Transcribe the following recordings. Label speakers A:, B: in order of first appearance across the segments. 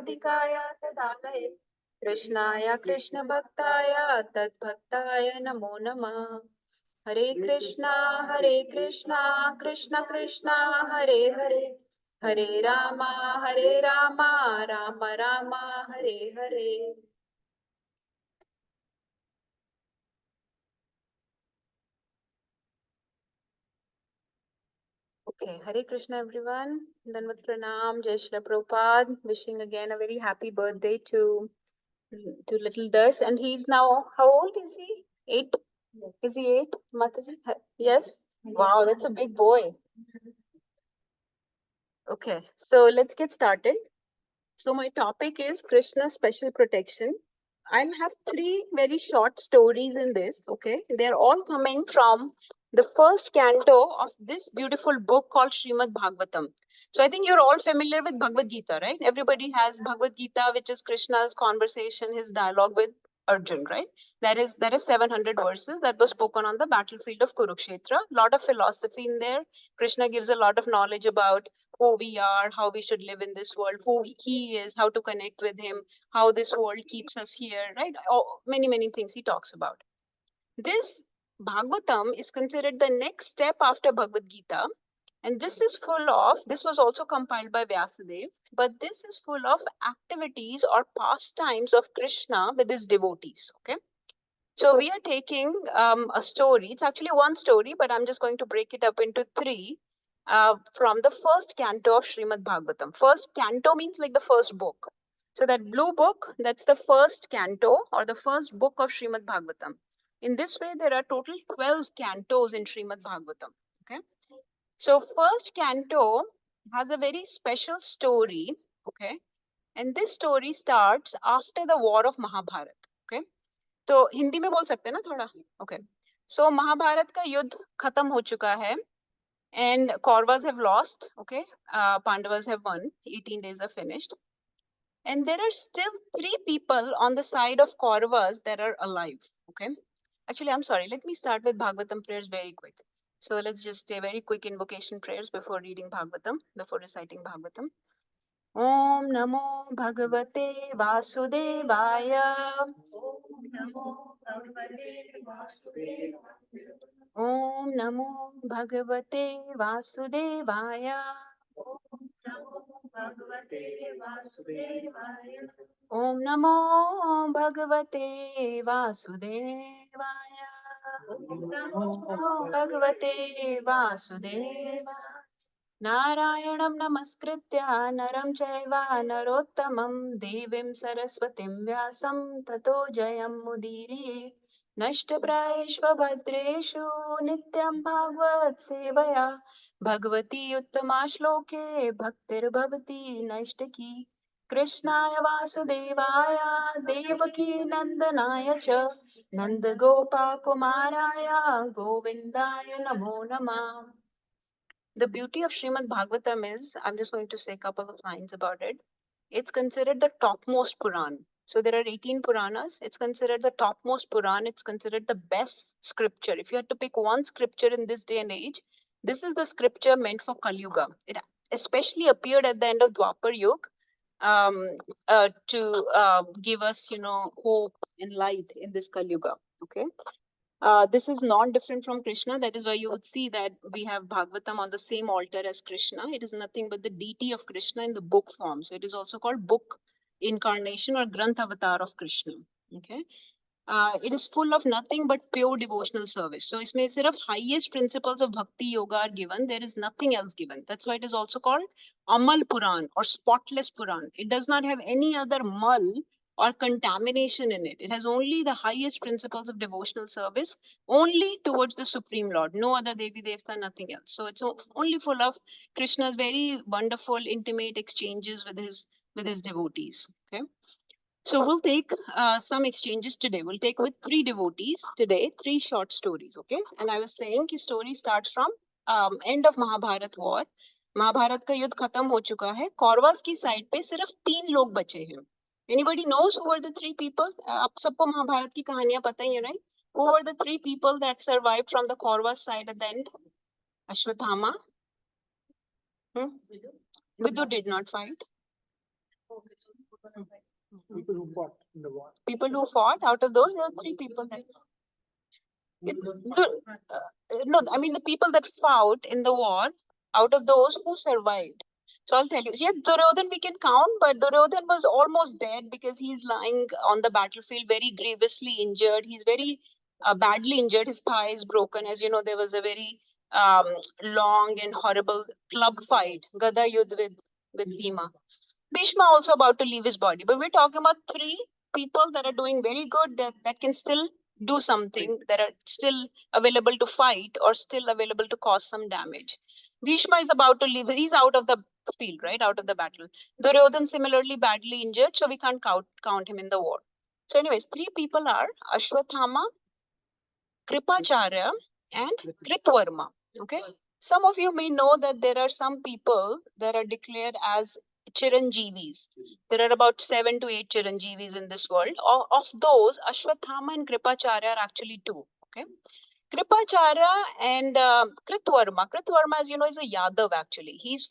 A: राधिकाया तदालये कृष्णाय कृष्ण भक्ताय तद्भक्ताय नमो नमः। हरे कृष्णा कृष्ण कृष्ण हरे हरे, हरे Rama Ram Ram Hare Hare. Okay, Hare Krishna everyone. Danvat Pranam, Jai Shri Prabhupada. Wishing again a very happy birthday to little Darsh. And he's now, how old is he? 8? Yes. Is he 8, Mataji? Yes? Wow, that's a big boy. Okay, so let's get started. So my topic is Krishna's special protection. I'll have 3 very short stories in this, okay? They're all coming from the first canto of this beautiful book called Srimad Bhagavatam. So I think you're all familiar with Bhagavad Gita, right? Everybody has Bhagavad Gita, which is Krishna's conversation, his dialogue with Arjun, right? That is 700 verses that was spoken on the battlefield of Kurukshetra. A lot of philosophy in there. Krishna gives a lot of knowledge about who we are, how we should live in this world, who he is, how to connect with him, how this world keeps us here, right? Oh, many things he talks about. This Bhagavatam is considered the next step after Bhagavad Gita. And this was also compiled by Vyasadeva, but this is full of activities or pastimes of Krishna with his devotees, okay? So we are taking a story. It's actually one story, but I'm just going to break it up into 3 from the first canto of Srimad Bhagavatam. First canto means like the first book. So that blue book, that's the first canto or the first book of Srimad Bhagavatam. In this way, there are total 12 cantos in Srimad Bhagavatam. Okay. So first canto has a very special story. Okay. And this story starts after the war of Mahabharat. Okay. तो हिंदी में बोल सकते हैं ना थोड़ा. Okay so Mahabharat का युद्ध खत्म हो चुका है and Kauravas have lost. Okay, Pandavas have won. 18 days are finished, and there are still 3 people on the side of Kauravas that are alive. Okay, actually I'm sorry, let me start with Bhagavatam prayers very quick. So let's just say very quick invocation prayers before reading Bhagavatam, before reciting Bhagavatam. Om Namo Bhagavate Vasudevaya. Om Namo Bhagavate Vasudevaya. Om Namo Bhagavate Vasudevaya. Om Namo Bhagavate Vasudevaya. Om Namo Bhagavate Vasudevaya. Om Namo Bhagavate Vasudevaya. नारायणं नमस्कृत्य नरं चैव नरोत्तमं देवीं सरस्वतीं व्यासं ततो जयमुदीरये नष्टप्रायेष्वभद्रेषु नित्यं भागवत सेवया भगवती उत्तमा श्लोके भक्तिर्भवति नैष्टिकी कृष्णाय वासुदेवाय देवकी नंदनाय च नन्दगोपाकुमाराय गोविन्दाय नमो नमः. The beauty of Srimad Bhagavatam is, I'm just going to say a couple of lines about it. It's considered the topmost Puran. So there are 18 Puranas. It's considered the topmost Puran. It's considered the best scripture. If you had to pick one scripture in this day and age, this is the scripture meant for Kali Yuga. It especially appeared at the end of Dwapar Yuga to give us, hope and light in this Kali Yuga. Okay. This is not different from Krishna. That is why you would see that we have Bhagavatam on the same altar as Krishna. It is nothing but the deity of Krishna in the book form. So it is also called book incarnation or Granth avatar of Krishna. Okay. It is full of nothing but pure devotional service. So इसमें सिर्फ highest principles of bhakti yoga are given. There is nothing else given. That's why it is also called Amal Puran or spotless Puran. It does not have any other mal or contamination in it. It has only the highest principles of devotional service, only towards the Supreme Lord. No other Devi Devta, nothing else. So it's only full of Krishna's very wonderful, intimate exchanges with his devotees. Okay. So we'll take some exchanges today. We'll take with 3 devotees today, 3 short stories. Okay. And I was saying the story starts from end of Mahabharat war. Mahabharat का युद्ध खत्म हो चुका है. कौरवास की side पे सिर्फ 3 लोग बचे हैं. Anybody knows who were the 3 people? आप सबको महाभारत की कहानियां पता ही है, right? Who were the 3 people that survived from the Kauravas side at the end? Ashwathama. Vidu did not fight.
B: People who fought in the war.
A: People who fought, out of those, there are three people that. No, I mean the people that fought in the war, out of those who survived. So I'll tell you. Yeah, Duryodhan we can count, but Duryodhan was almost dead because he's lying on the battlefield very grievously injured. He's very badly injured. His thigh is broken. As you know, there was a very long and horrible club fight, Gada Yudh with Bhima. Bhishma also about to leave his body. But we're talking about three people that are doing very good, that can still do something, that are still available to fight or still available to cause some damage. Bhishma is about to leave. He's out of the field, right? Out of the battle. Duryodhan similarly badly injured, so we can't count him in the war. So, anyways, three people are Ashwathama, Kripacharya, and Kritvarma. Okay. Some of you may know that there are some people that are declared as Chiranjeevis. There are about 7 to 8 Chiranjeevis in this world. Of those, Ashwathama and Kripacharya are actually two. Okay. Kripacharya and Kritvarma. Kritvarma, as you know, is a Yadav actually. He's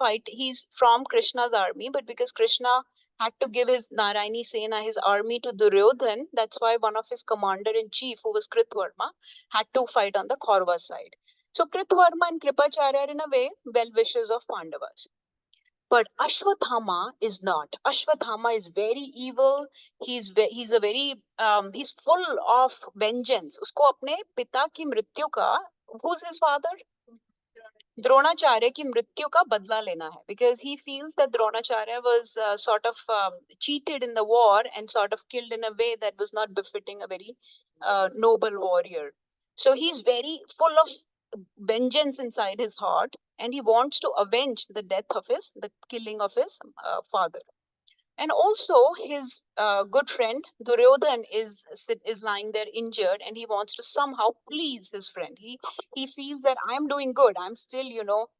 A: from Krishna's army, but because Krishna had to give his Nārangi Sena, his army to Duryodhan, that's why one of his commander-in-chief, who was Kritvarma, had to fight on the Kaurava side. So Kritvarma and Kripacharya are in a way well-wishers of Pandavas. But Ashwathama is not. Ashwathama is very evil. He's a very he's full of vengeance. उसको अपने पिता की मृत्यु का, who's his father? Dronacharya की मृत्यु का बदला लेना है, because he feels that Dronacharya was sort of cheated in the war and sort of killed in a way that was not befitting a very noble warrior. So he's very full of vengeance inside his heart, and he wants to avenge the the killing of his father. And also his good friend Duryodhan is lying there injured, and he wants to somehow please his friend. He feels that I'm doing good. I'm still,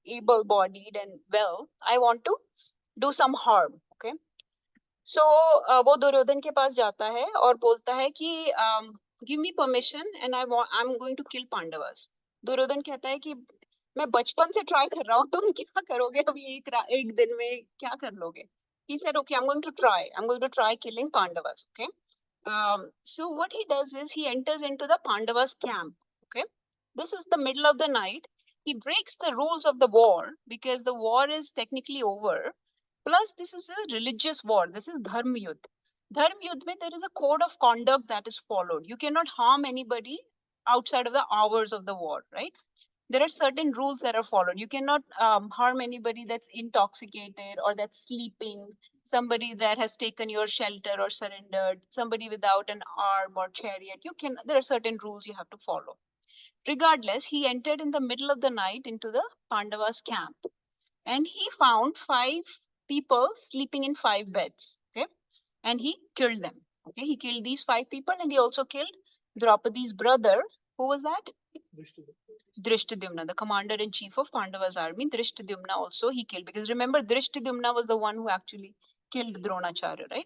A: able-bodied and well. I want to do some harm. Okay. So वो दुर्योधन के पास जाता है और बोलता है कि give me permission and I'm going to kill Pandavas. Duryodhan कहता है कि मैं बचपन से ट्राई कर रहा हूँ, तुम क्या करोगे अभी एक दिन में क्या कर लोगे? He said, okay, I'm going to try. I'm going to try killing Pandavas. Okay. So what he does is he enters into the Pandavas camp. Okay. This is the middle of the night. He breaks the rules of the war because the war is technically over. Plus, this is a religious war. This is Dharma Yudh. Dharma Yudh mein there is a code of conduct that is followed. You cannot harm anybody outside of the hours of the war, right? There are certain rules that are followed. You cannot harm anybody that's intoxicated or that's sleeping, somebody that has taken your shelter or surrendered, somebody without an arm or chariot. There are certain rules you have to follow. Regardless, he entered in the middle of the night into the Pandavas camp, and he found 5 people sleeping in 5 beds. Okay. And he killed them. Okay. He killed these 5 people, and he also killed Draupadi's brother. Who was that? Drishtadyumna, the commander-in-chief of Pandava's army. Drishtadyumna also he killed, because remember, Drishtadyumna was the one who actually killed Dronacharya, right?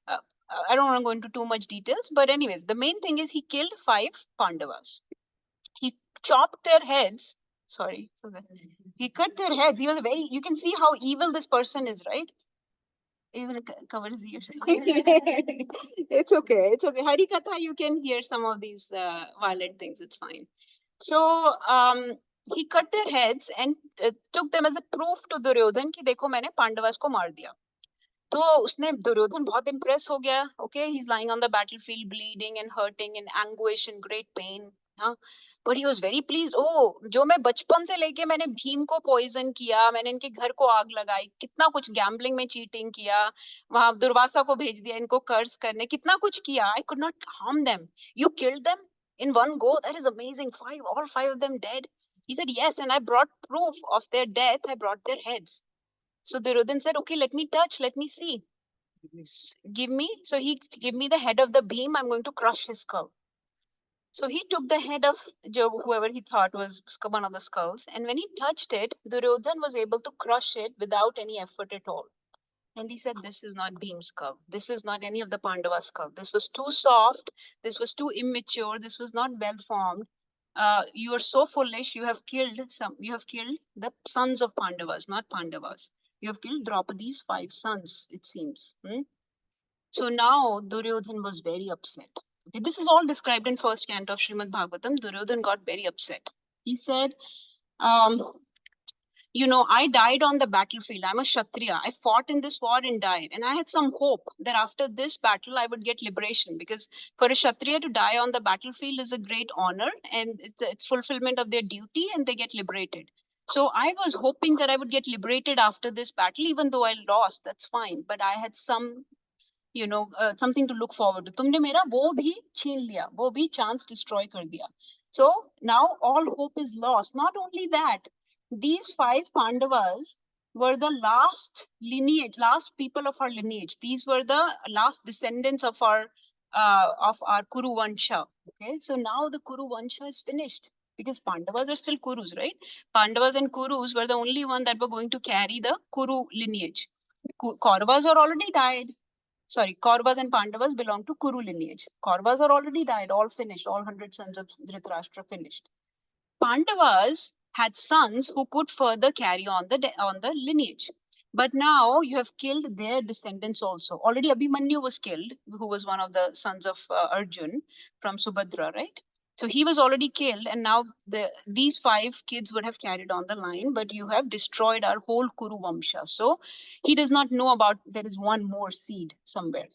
A: I don't want to go into too much details, but anyways, the main thing is he killed 5 Pandavas. He chopped their heads. Sorry. He cut their heads. He was you can see how evil this person is, right? Even cover his ears. It's okay. It's okay. Harikatha, you can hear some of these violent things. It's fine. So he cut their heads and took them as a proof to Duryodhan कि देखो मैंने पांडवास को मार दिया. तो उसने दुर्योधन बहुत impress हो गया. Okay, he's lying on the battlefield bleeding and hurting in anguish and great pain. हाँ, but he was very pleased. जो मैं बचपन से लेके मैंने भीम को पॉइजन किया, मैंने इनके घर को आग लगाई, कितना कुछ गैम्बलिंग में चीटिंग किया, वहां दुर्वासा को भेज दिया इनको कर्स करने, कितना कुछ किया. I could not harm them. You killed them in one go. That is amazing. All 5 of them dead. He said yes, and I brought proof of their death. I brought their heads. So Duryodhan said, okay, let me touch, let me see. Give me. So he gave me the head of the beam. I'm going to crush his skull. So he took the head of whoever he thought was one of the skulls. And when he touched it, Duryodhan was able to crush it without any effort at all. And he said, this is not Bhim's skull. This is not any of the Pandava skull. This was too soft. This was too immature. This was not well formed. You are so foolish. You have killed the sons of Pandavas, not Pandavas. You have killed Draupadi's 5 sons, it seems. So now Duryodhan was very upset. Okay, this is all described in first canto of Srimad Bhagavatam. Duryodhan got very upset. He said, um, I died on the battlefield. I'm a Kshatriya. I fought in this war and died. And I had some hope that after this battle, I would get liberation, because for a Kshatriya to die on the battlefield is a great honor, and it's fulfillment of their duty, and they get liberated. So I was hoping that I would get liberated after this battle, even though I lost, that's fine. But I had something to look forward to. तुमने मेरा वो भी छीन लिया, वो भी chance destroy कर दिया. So now all hope is lost. Not only that, these 5 Pandavas were the last lineage, last people of our lineage. These were the last descendants of our Kuru Vansha. Okay, so now the Kuru Vansha is finished, because Pandavas are still Kurus, right? Pandavas and Kurus were the only one that were going to carry the Kuru lineage. Kauravas are already died. Sorry, Kauravas and Pandavas belong to Kuru lineage. Kauravas are already died, all finished, all 100 sons of Dhritarashtra finished. Pandavas had sons who could further carry on the lineage. But now you have killed their descendants also. Already Abhimanyu was killed, who was one of the sons of Arjun from Subhadra, right? So he was already killed, and now these 5 kids would have carried on the line, but you have destroyed our whole Kuru Vamsha. So he does not know about there is one more seed somewhere.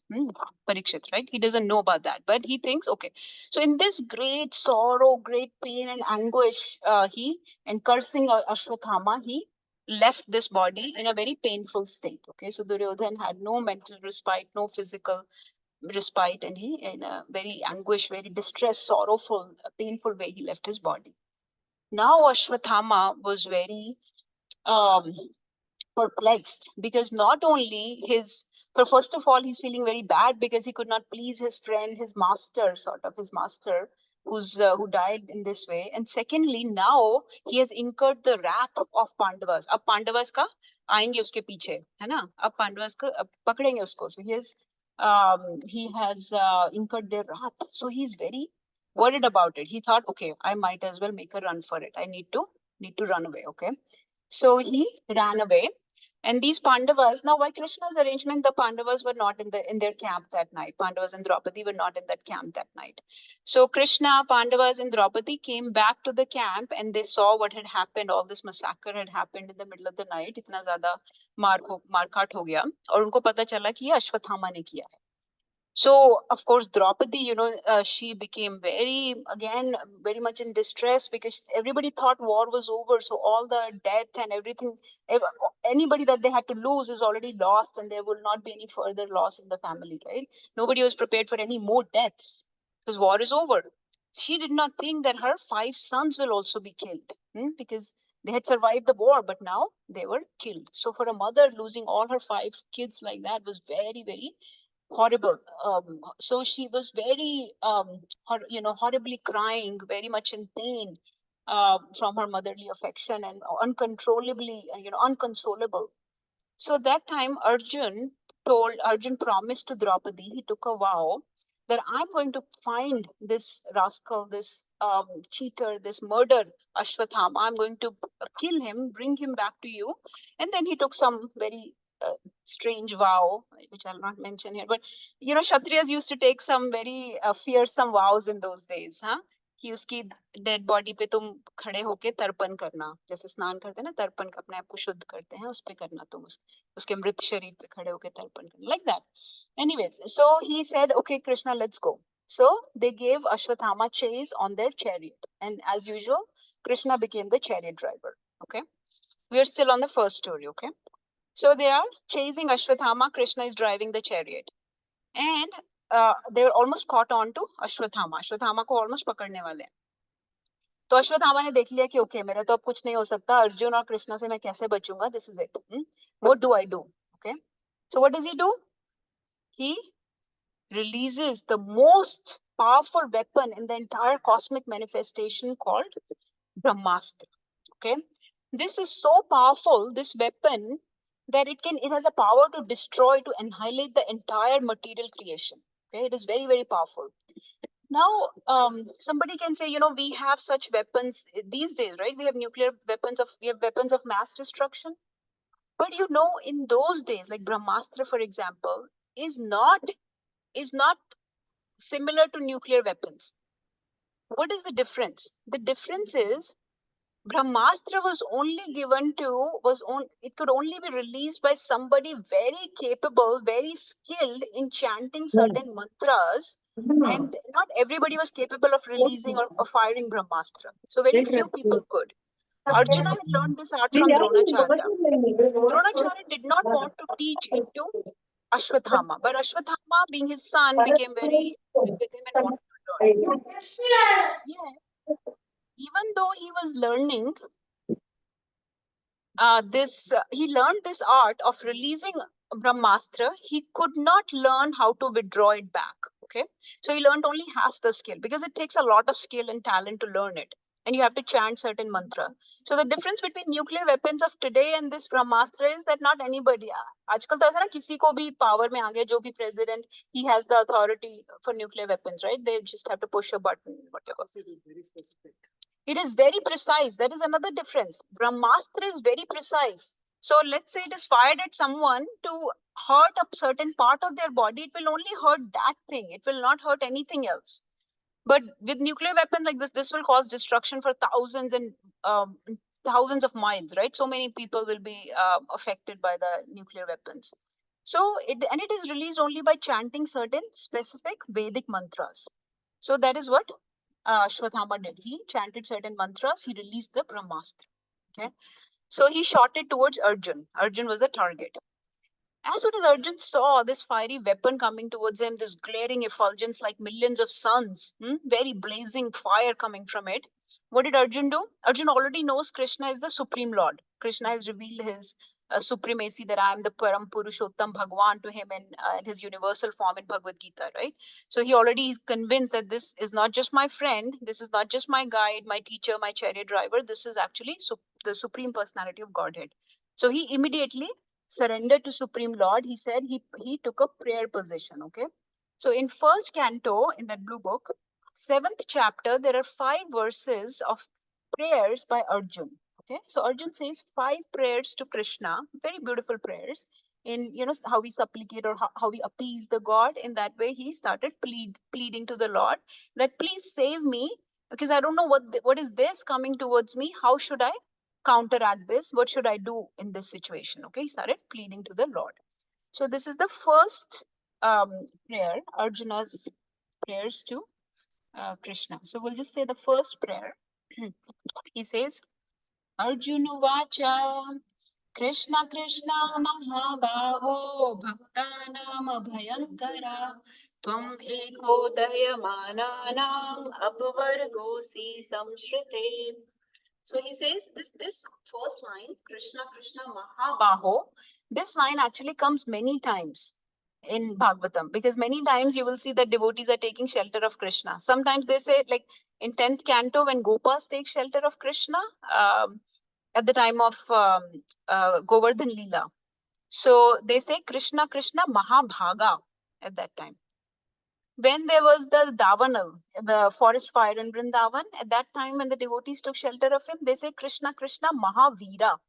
A: Parikshit, right? He doesn't know about that, but he thinks, okay. So in this great sorrow, great pain and anguish, and cursing Ashwathama, he left this body in a very painful state. Okay, so Duryodhan had no mental respite, no physical respite, and he, in a very anguish, very distressed, sorrowful, painful way, he left his body. Now Ashwathama was very um, perplexed, because not only but first of all, he's feeling very bad because he could not please his friend, his master, who died in this way. And secondly, now he has incurred the wrath of Pandavas. Ab Pandavas ka आएंगे उसके पीछे, है ना? अब Pandavas का पकड़ेंगे उसको. So he has incurred their wrath. So he's very worried about it. He thought, okay, I might as well make a run for it. I need to run away. Okay, so he ran away. And these Pandavas, now by Krishna's arrangement, the Pandavas were not in their camp that night. Pandavas and Draupadi were not in that camp that night. So Krishna, Pandavas, and Draupadi came back to the camp, and they saw what had happened. All this massacre had happened in the middle of the night. इतना ज़्यादा मारकाट हो गया, और उनको पता चला कि ये अश्वत्थामा ने किया है. So, of course, Draupadi, she became very much in distress, because everybody thought war was over. So all the death and everything, anybody that they had to lose is already lost, and there will not be any further loss in the family, right? Nobody was prepared for any more deaths, because war is over. She did not think that her 5 sons will also be killed, because they had survived the war, but now they were killed. So for a mother, losing all her 5 kids like that was very, very horrible. So she was very, horribly crying, very much in pain from her motherly affection, and uncontrollably, unconsolable. So that time, Arjun promised to Draupadi, he took a vow that I'm going to find this rascal, this cheater, this murder, Ashwathama. I'm going to kill him, bring him back to you. And then he took some very strange vow, which I'll not mention here. But, Kshatriyas used to take some very fearsome vows in those days, huh? कि उसकी dead body पे तुम खड़े होके तर्पण करना, जैसे स्नान करते हैं ना, तर्पण अपने आप को शुद्ध करते हैं, उस पे करना तुम उसके मृत शरीर पे खड़े होके तर्पण करना, like that. Anyways, so he said, okay, Krishna, let's go. So they gave Ashwathama chase on their chariot, and as usual, Krishna became the chariot driver. Okay, we are still on the first story. Okay, so they are chasing Ashwathama. Krishna is driving the chariot, and they were almost caught on to Ashwathama. Ashwathama को almost पकड़ने वाले हैं. तो अश्वत्थामा ने देख लिया कि okay, मेरा तो अब कुछ नहीं हो सकता, अर्जुन और कृष्णा से मैं कैसे बचूंगा, this is it. What do I do? Okay, so what does he do? He releases the most powerful weapon in the entire cosmic manifestation called Brahmastra. Okay, this is so powerful, this weapon, that it has a power to destroy, to annihilate the entire material creation. Okay, it is very, very powerful. Now, somebody can say, we have such weapons these days, right? We have weapons of mass destruction. But in those days, like Brahmastra, for example, is not is not similar to nuclear weapons. What is the difference? The difference is Brahmastra was only given to, it could only be released by somebody very capable, very skilled in chanting certain mantras. And not everybody was capable of releasing or firing Brahmastra. So very few people could. Arjuna had learned this art from Dronacharya. Dronacharya did not want to teach it to Ashwathama, but Ashwathama, being his son, became very with him and wanted to learn. Yeah. Even though he was learning he learned this art of releasing Brahmastra, he could not learn how to withdraw it back. Okay, so he learned only half the skill because it takes a lot of skill and talent to learn it, and you have to chant certain mantra. So the difference between nuclear weapons of today and this Brahmastra is that not anybody. आजकल तो ऐसा ना किसी को भी power में आ गया जो भी president, he has the authority for nuclear weapons, right? They just have to push a button, whatever. It is very specific. It is very precise. That is another difference. Brahmastra is very precise. So let's say it is fired at someone to hurt a certain part of their body. It will only hurt that thing. It will not hurt anything else. But with nuclear weapons like this will cause destruction for thousands and thousands of miles, right? So many people will be affected by the nuclear weapons. So it is released only by chanting certain specific Vedic mantras. So that is what Ashwathama did. He chanted certain mantras, he released the Brahmastra. Okay. So he shot it towards Arjun. Arjun was the target. As soon as Arjun saw this fiery weapon coming towards him, this glaring effulgence like millions of suns, very blazing fire coming from it, what did Arjun do? Arjun already knows Krishna is the Supreme Lord. Krishna has revealed his supremacy, that I am the Param Purushottam Bhagwan to him in his universal form in Bhagavad Gita, right? So he already is convinced that this is not just my friend, this is not just my guide, my teacher, my chariot driver, this is actually the Supreme Personality of Godhead. So he immediately surrendered to Supreme Lord. He said he took a prayer position. Okay. So in first canto in that blue book, 7th chapter, there are 5 verses of prayers by Arjun. Okay. So Arjun says 5 prayers to Krishna, very beautiful prayers. In how we supplicate or how we appease the God. In that way, he started pleading to the Lord that please save me, because I don't know what is this coming towards me. How should I counteract this? What should I do in this situation? Okay, he started pleading to the Lord. So this is the first prayer, Arjuna's prayers to Krishna. So we'll just say the first prayer. He says, Arjuna Vacha, Krishna Krishna Mahabaho Bhaktanam Abhayankara Tvam Eko Dayamananam Apvargosi Samshrite. So he says this first line, Krishna Krishna Mahabaho, this line actually comes many times in Bhagavatam, because many times you will see that devotees are taking shelter of Krishna. Sometimes they say, like in 10th canto, when Gopas take shelter of Krishna at the time of Govardhan Leela. So they say Krishna Krishna Mahabhaga at that time. When there was the Davanal, the forest fire in Vrindavan, at that time when the devotees took shelter of him, they say Krishna Krishna Mahavira.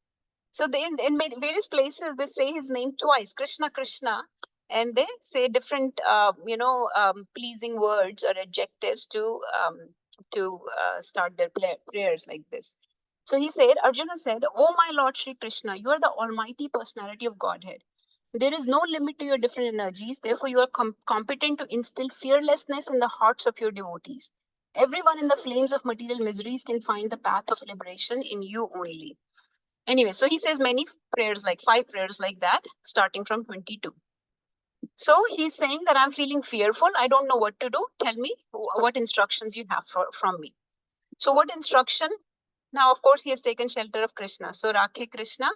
A: So they, in various places, they say his name twice, Krishna Krishna, and they say different, pleasing words or adjectives to start their prayers like this. So he said, Arjuna said, "Oh my Lord Shri Krishna, you are the almighty personality of Godhead. There is no limit to your different energies. Therefore, you are competent to instill fearlessness in the hearts of your devotees. Everyone in the flames of material miseries can find the path of liberation in you only." Anyway, so he says many prayers, like 5 prayers like that, starting from 22. So he's saying that I'm feeling fearful. I don't know what to do. Tell me what instructions you have from me. So what instruction? Now, of course, he has taken shelter of Krishna. So Rakhe Krishna,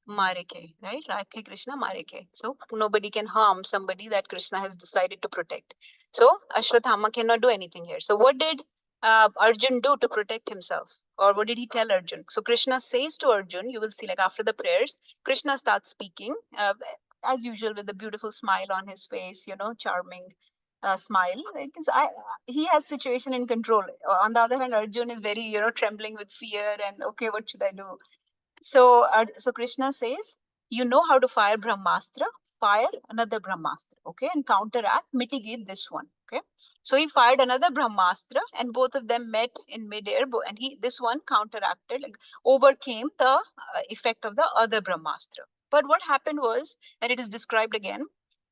A: Mareke, right? Rakhe Krishna, Mareke. So nobody can harm somebody that Krishna has decided to protect. So Ashwathama cannot do anything here. So what did Arjun do to protect himself? Or what did he tell Arjun? So Krishna says to Arjun, you will see, like after the prayers, Krishna starts speaking as usual with a beautiful smile on his face, charming smile. He has situation in control. On the other hand, Arjun is very, trembling with fear and okay, what should I do? So Krishna says, you know how to fire Brahmastra. fire another Brahmastra, okay, and counteract, mitigate this one, okay. So he fired another Brahmastra, and both of them met in midair, and this one counteracted, like overcame the effect of the other Brahmastra. But what happened was that it is described again.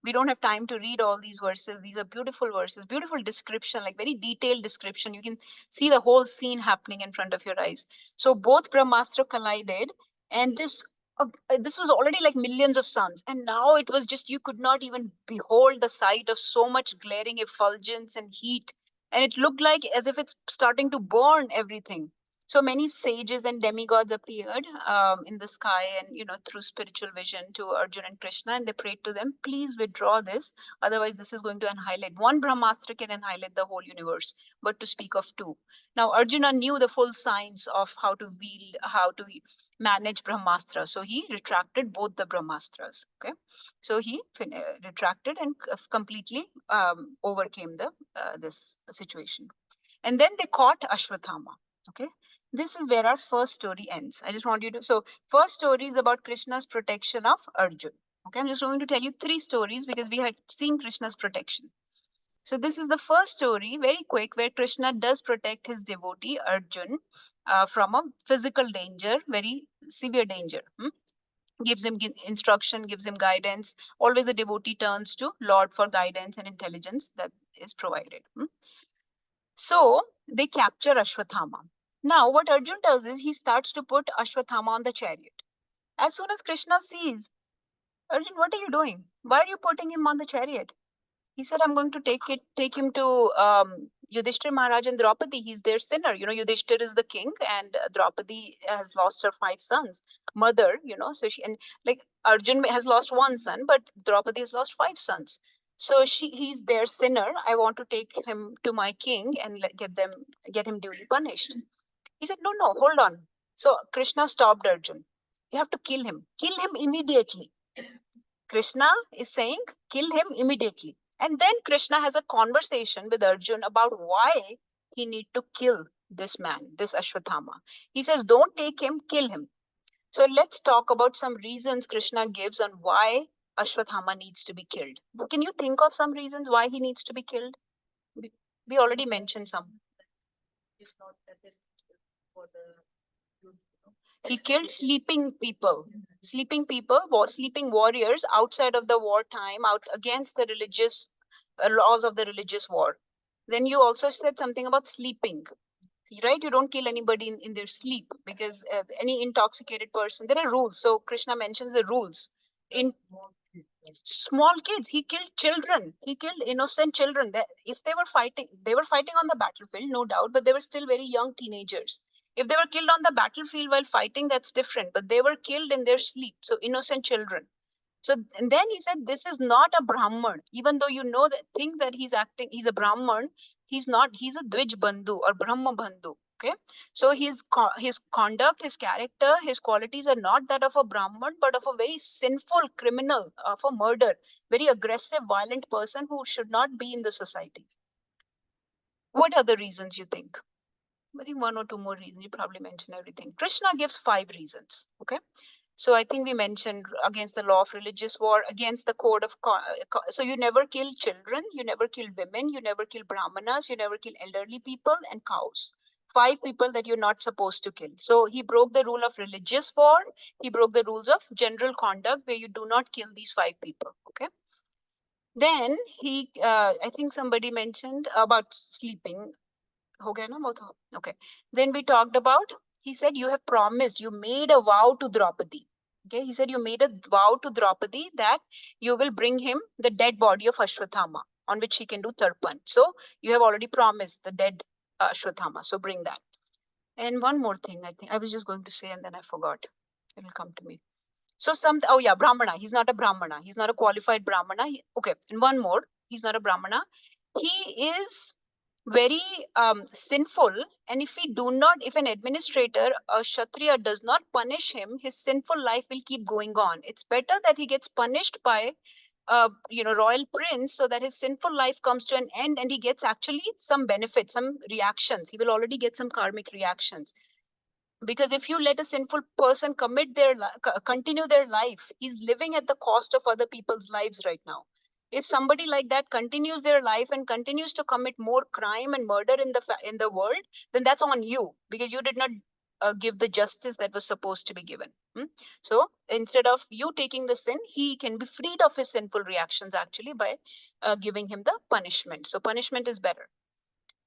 A: We don't have time to read all these verses. These are beautiful verses, beautiful description, like very detailed description. You can see the whole scene happening in front of your eyes. So both Brahmastra collided, and this was already like millions of suns, and now it was just, you could not even behold the sight of so much glaring effulgence and heat, and it looked like as if it's starting to burn everything. So many sages and demigods appeared in the sky, and through spiritual vision to Arjuna and Krishna, and they prayed to them, please withdraw this, otherwise this is going to annihilate. One Brahmastra can annihilate the whole universe, but to speak of two. Now Arjuna knew the full science of how to manage Brahmastra, so he retracted both the Brahmastras. Okay, so he retracted and completely overcame this situation. And then they caught Ashwathama. Okay, this is where our first story ends. I just want you to, so first story is about Krishna's protection of Arjun. Okay, I'm just going to tell you 3 stories because we had seen Krishna's protection. So this is the first story, very quick, where Krishna does protect his devotee Arjun from a physical danger, very severe danger. Gives him instruction, gives him guidance. Always a devotee turns to Lord for guidance and intelligence that is provided. So they capture Ashwathama. Now what Arjun does is he starts to put Ashwathama on the chariot. As soon as Krishna sees, Arjun, what are you doing? Why are you putting him on the chariot? He said, I'm going to take him to Yudhishthir Maharaj and Draupadi. He's their sinner. Yudhishthir is the king, and Draupadi has lost her 5 sons. Mother, so she, and like Arjun has lost 1 son, but Draupadi has lost 5 sons. So he's their sinner. I want to take him to my king and get him duly punished. He said, no, hold on. So Krishna stopped Arjun. You have to kill him. Kill him immediately. Krishna is saying, kill him immediately. And then Krishna has a conversation with Arjun about why he need to kill this man, this Ashwathama. He says, don't take him, kill him. So let's talk about some reasons Krishna gives on why Ashwathama needs to be killed. Can you think of some reasons why he needs to be killed? We already mentioned some. He killed sleeping people, sleeping warriors outside of the wartime, out against the religious laws of the religious war. Then you also said something about sleeping, right? You don't kill anybody in their sleep, because any intoxicated person, there are rules. So Krishna mentions the rules. In small kids, he killed children. He killed innocent children. If they were fighting on the battlefield, no doubt, but they were still very young teenagers. If they were killed on the battlefield while fighting, that's different. But they were killed in their sleep. So innocent children. So, and then he said, this is not a Brahman. Even though think that he's a Brahman, he's not, he's a Dvij Bandhu or Brahma Bandhu. Okay. So his conduct, his character, his qualities are not that of a Brahman, but of a very sinful criminal, of a murder, very aggressive, violent person who should not be in the society. What are the reasons you think? I think 1 or 2 more reasons. You probably mentioned everything. Krishna gives 5 reasons. Okay. So I think we mentioned against the law of religious war, against the code of, so you never kill children, you never kill women, you never kill Brahmanas, you never kill elderly people and cows. 5 people that you're not supposed to kill. So he broke the rule of religious war. He broke the rules of general conduct where you do not kill these 5 people. Okay. Then I think somebody mentioned about sleeping. Okay. Then we talked about, he said, you have promised, you made a vow to Draupadi. Okay. He said, you made a vow to Draupadi that you will bring him the dead body of Ashwathama on which he can do tarpan. So you have already promised the dead Ashwathama. So bring that. And one more thing, I think I was just going to say, and then I forgot. It will come to me. So Brahmana. He's not a Brahmana. He's not a qualified Brahmana. Okay. And one more, he's not a Brahmana. He is very sinful, and if an administrator, a Kshatriya, does not punish him, his sinful life will keep going on. It's better that he gets punished by royal prince, so that his sinful life comes to an end and he gets actually some benefit, some reactions. He will already get some karmic reactions. Because if you let a sinful person continue their life, he's living at the cost of other people's lives right now. If somebody like that continues their life and continues to commit more crime and murder in the world, then that's on you, because you did not give the justice that was supposed to be given. So instead of you taking the sin, he can be freed of his sinful reactions actually by giving him the punishment. So punishment is better.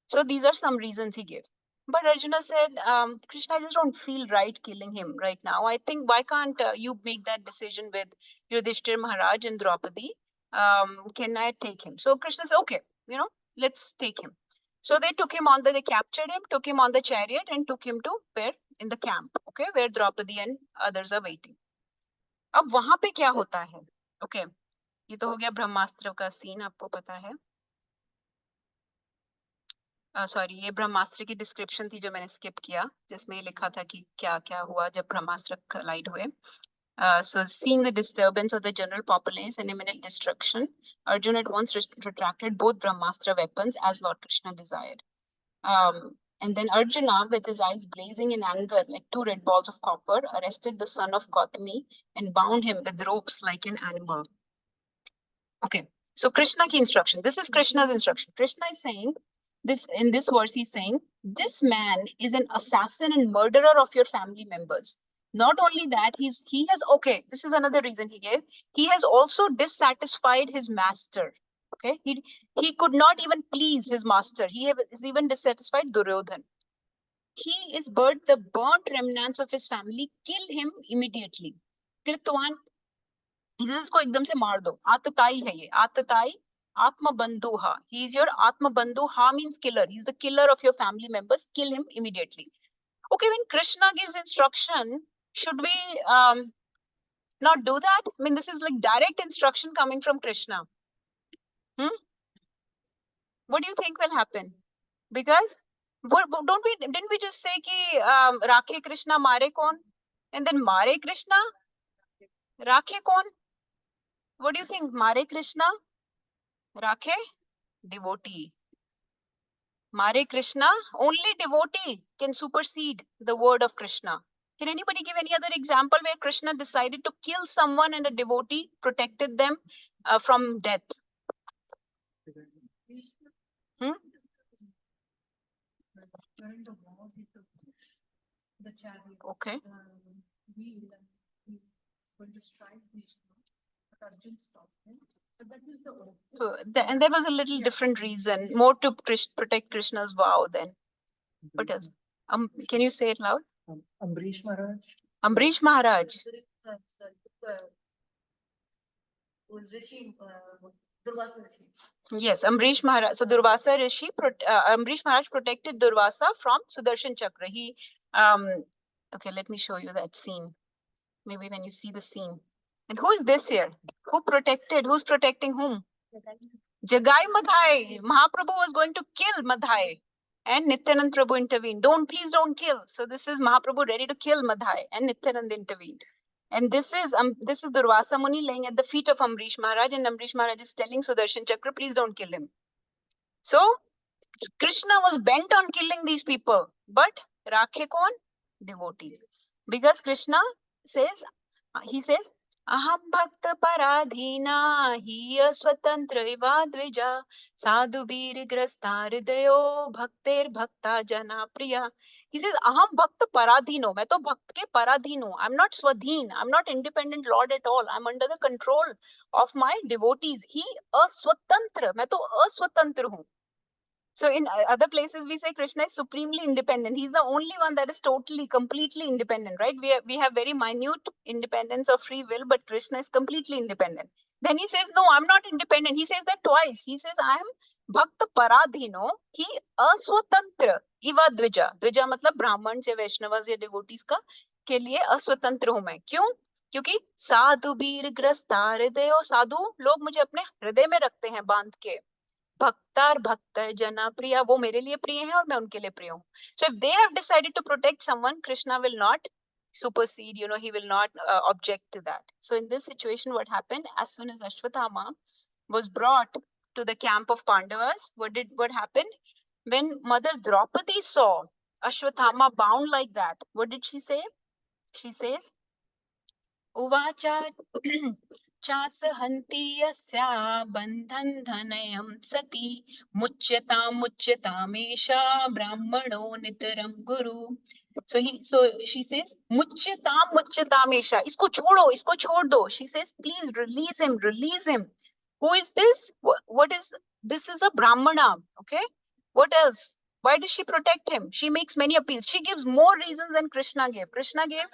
A: So these are some reasons he gave. But Arjuna said, Krishna, I just don't feel right killing him right now. I think, why can't you make that decision with Yudhishthir Maharaj and Draupadi? Can I take him? So Krishna said, okay, let's take him. So they took him they captured him, took him on the chariot and took him to where? In the camp, okay, where Draupadi and others are waiting. अब वहां पे क्या होता है? Okay, ये तो हो गया ब्रह्मास्त्र का सीन, आपको पता है. सॉरी, ये ब्रह्मास्त्र की डिस्क्रिप्शन थी जो मैंने स्किप किया, जिसमें लिखा था कि क्या क्या हुआ जब ब्रह्मास्त्र collide हुए. So seeing the disturbance of the general populace and imminent destruction, Arjuna at once retracted both Brahmastra weapons as Lord Krishna desired. And then Arjuna, with his eyes blazing in anger like two red balls of copper, arrested the son of Gautami and bound him with ropes like an animal. Okay, so Krishna ki instruction. This is Krishna's instruction. Krishna is saying, in this verse, he's saying, this man is an assassin and murderer of your family members. Not only that, he has, okay, this is another reason he gave. He has also dissatisfied his master. Okay, he could not even please his master. He is even dissatisfied Duryodhan. He is burnt the burnt remnants of his family. Kill him immediately. Kritwan, इसको एकदम से मार दो. आतताई है ये. आतताई Atma ha. He is your Atma Bandhu. Ha means killer. He's the killer of your family members. Kill him immediately. Okay, when Krishna gives instruction, should we not do that? I mean, this is like direct instruction coming from Krishna. What do you think will happen? Because didn't we just say ki Rakhe Krishna Mare Kon? And then Mare Krishna? Rakhe Kon? What do you think? Mare Krishna? Rakhe? Devotee. Mare Krishna, only devotee can supersede the word of Krishna. Can anybody give any other example where Krishna decided to kill someone and a devotee protected them from death? Okay. So, and there was a little different reason, more to protect Krishna's vow then. What else? Can you say it loud?
B: Ambrish Maharaj.
A: Ambrish Maharaj. Yes, Ambrish Maharaj. So Durvasa Rishi, Ambrish Maharaj protected Durvasa from Sudarshan Chakra. He, okay, let me show you that scene. Maybe when you see the scene. And who is this here? Who protected? Who's protecting whom? Jagai Madhai. Mahaprabhu was going to kill Madhai. And Nityanand Prabhu intervened. Please don't kill. So this is Mahaprabhu ready to kill Madhai, and Nityanand intervened. And this is Durvasa Muni laying at the feet of Ambrish Maharaj, and Ambrish Maharaj is telling Sudarshan Chakra, please don't kill him. So Krishna was bent on killing these people, but Rakhe Kon? Devotee. Because Krishna says, he says, Aham bhakta paradhina hiya swatantra iva dvija sadhu bir grasta hridayo bhakter bhakta jana priya. He says, Aham bhakta paradhino. मैं तो भक्त के पराधीन हूँ. I'm not swadhin. I'm not independent lord at all. I'm under the control of my devotees. He aswatantra. मैं तो aswatantra हूँ. So in other places, we say Krishna is supremely independent. He's the only one that is totally, completely independent, right? We have very minute independence of free will, but Krishna is completely independent. Then he says, no, I'm not independent. He says that twice. He says, I am Bhakta Paradhino. He aswatantra iva dvija. Dvija matlab Brahmans ya Vaishnavas ya devotees ka के लिए अस्वतंत्र हूं मैं. क्यों? क्योंकि साधु बीर ग्रस्त हृदय, साधु लोग मुझे अपने हृदय में रखते हैं बांध के. भक्तार भक्त जना प्रिया, वो मेरे लिए प्रिय है और मैं उनके लिए प्रिय हूँ. So if they have decided to protect someone, Krishna will not supersede, he will not object to that. So in this situation, what happened? As soon as Ashwatthama was brought to the camp of Pandavas, what happened? When Mother Draupadi saw Ashwathama bound like that. What did she say? She says, Uvacha चासहन्ति यस्या बन्धन धनयं सति मुच्यतामेषा brahmano nitaram guru. So she says mucyatamesha. Isko chhod do. She says, please release him, release him. Who is this? What is this? Is a brahmana. Okay. What else? Why does she protect him? She makes many appeals. She gives more reasons than Krishna gave. Krishna gave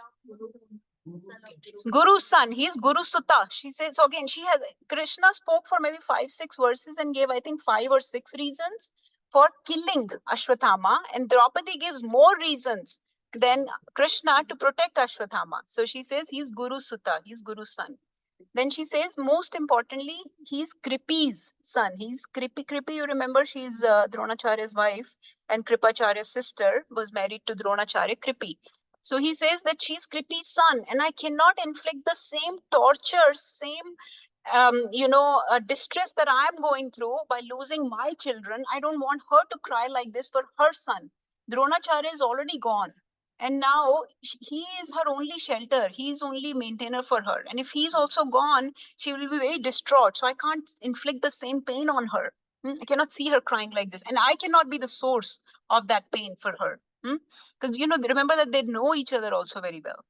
A: Guru's son. He's Guru Sutta. She says, so again, Krishna spoke for maybe 5-6 verses and gave, I think, 5 or 6 reasons for killing Ashwathama. And Draupadi gives more reasons than Krishna to protect Ashwathama. So she says, he's Guru Sutta. He's Guru's son. Then she says, most importantly, he's Kripi's son. He's Kripi. Kripi, you remember, she's Dronacharya's wife, and Kripacharya's sister was married to Dronacharya, Kripi. So he says that she's Kripi's son, and I cannot inflict the same torture, same distress that I'm going through by losing my children. I don't want her to cry like this for her son. Dronacharya is already gone. And now he is her only shelter. He is only maintainer for her. And if he's also gone, she will be very distraught. So I can't inflict the same pain on her. I cannot see her crying like this. And I cannot be the source of that pain for her. Because, remember that they know each other also very well.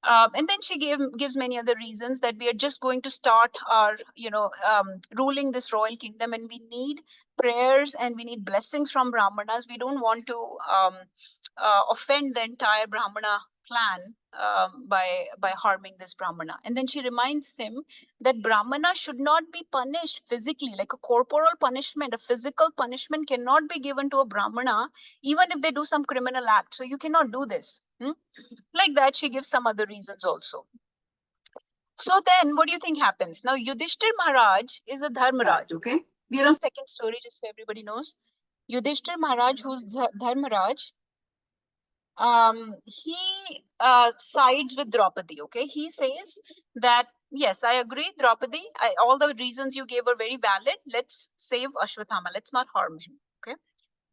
A: And then she gives many other reasons that we are just going to start our, ruling this royal kingdom, and we need prayers and we need blessings from Brahmanas. We don't want to offend the entire Brahmana clan by harming this Brahmana. And then she reminds him that Brahmana should not be punished physically, like a corporal punishment. A physical punishment cannot be given to a Brahmana, even if they do some criminal act. So you cannot do this. Like that, she gives some other reasons also. So then, what do you think happens? Now, Yudhishthir Maharaj is a Dharmaraj, okay? We are on second story, just so everybody knows. Yudhishthir Maharaj, who's Dharmaraj, he sides with Draupadi, okay? He says that, yes, I agree, Draupadi, all the reasons you gave are very valid. Let's save Ashwathama. Let's not harm him, okay?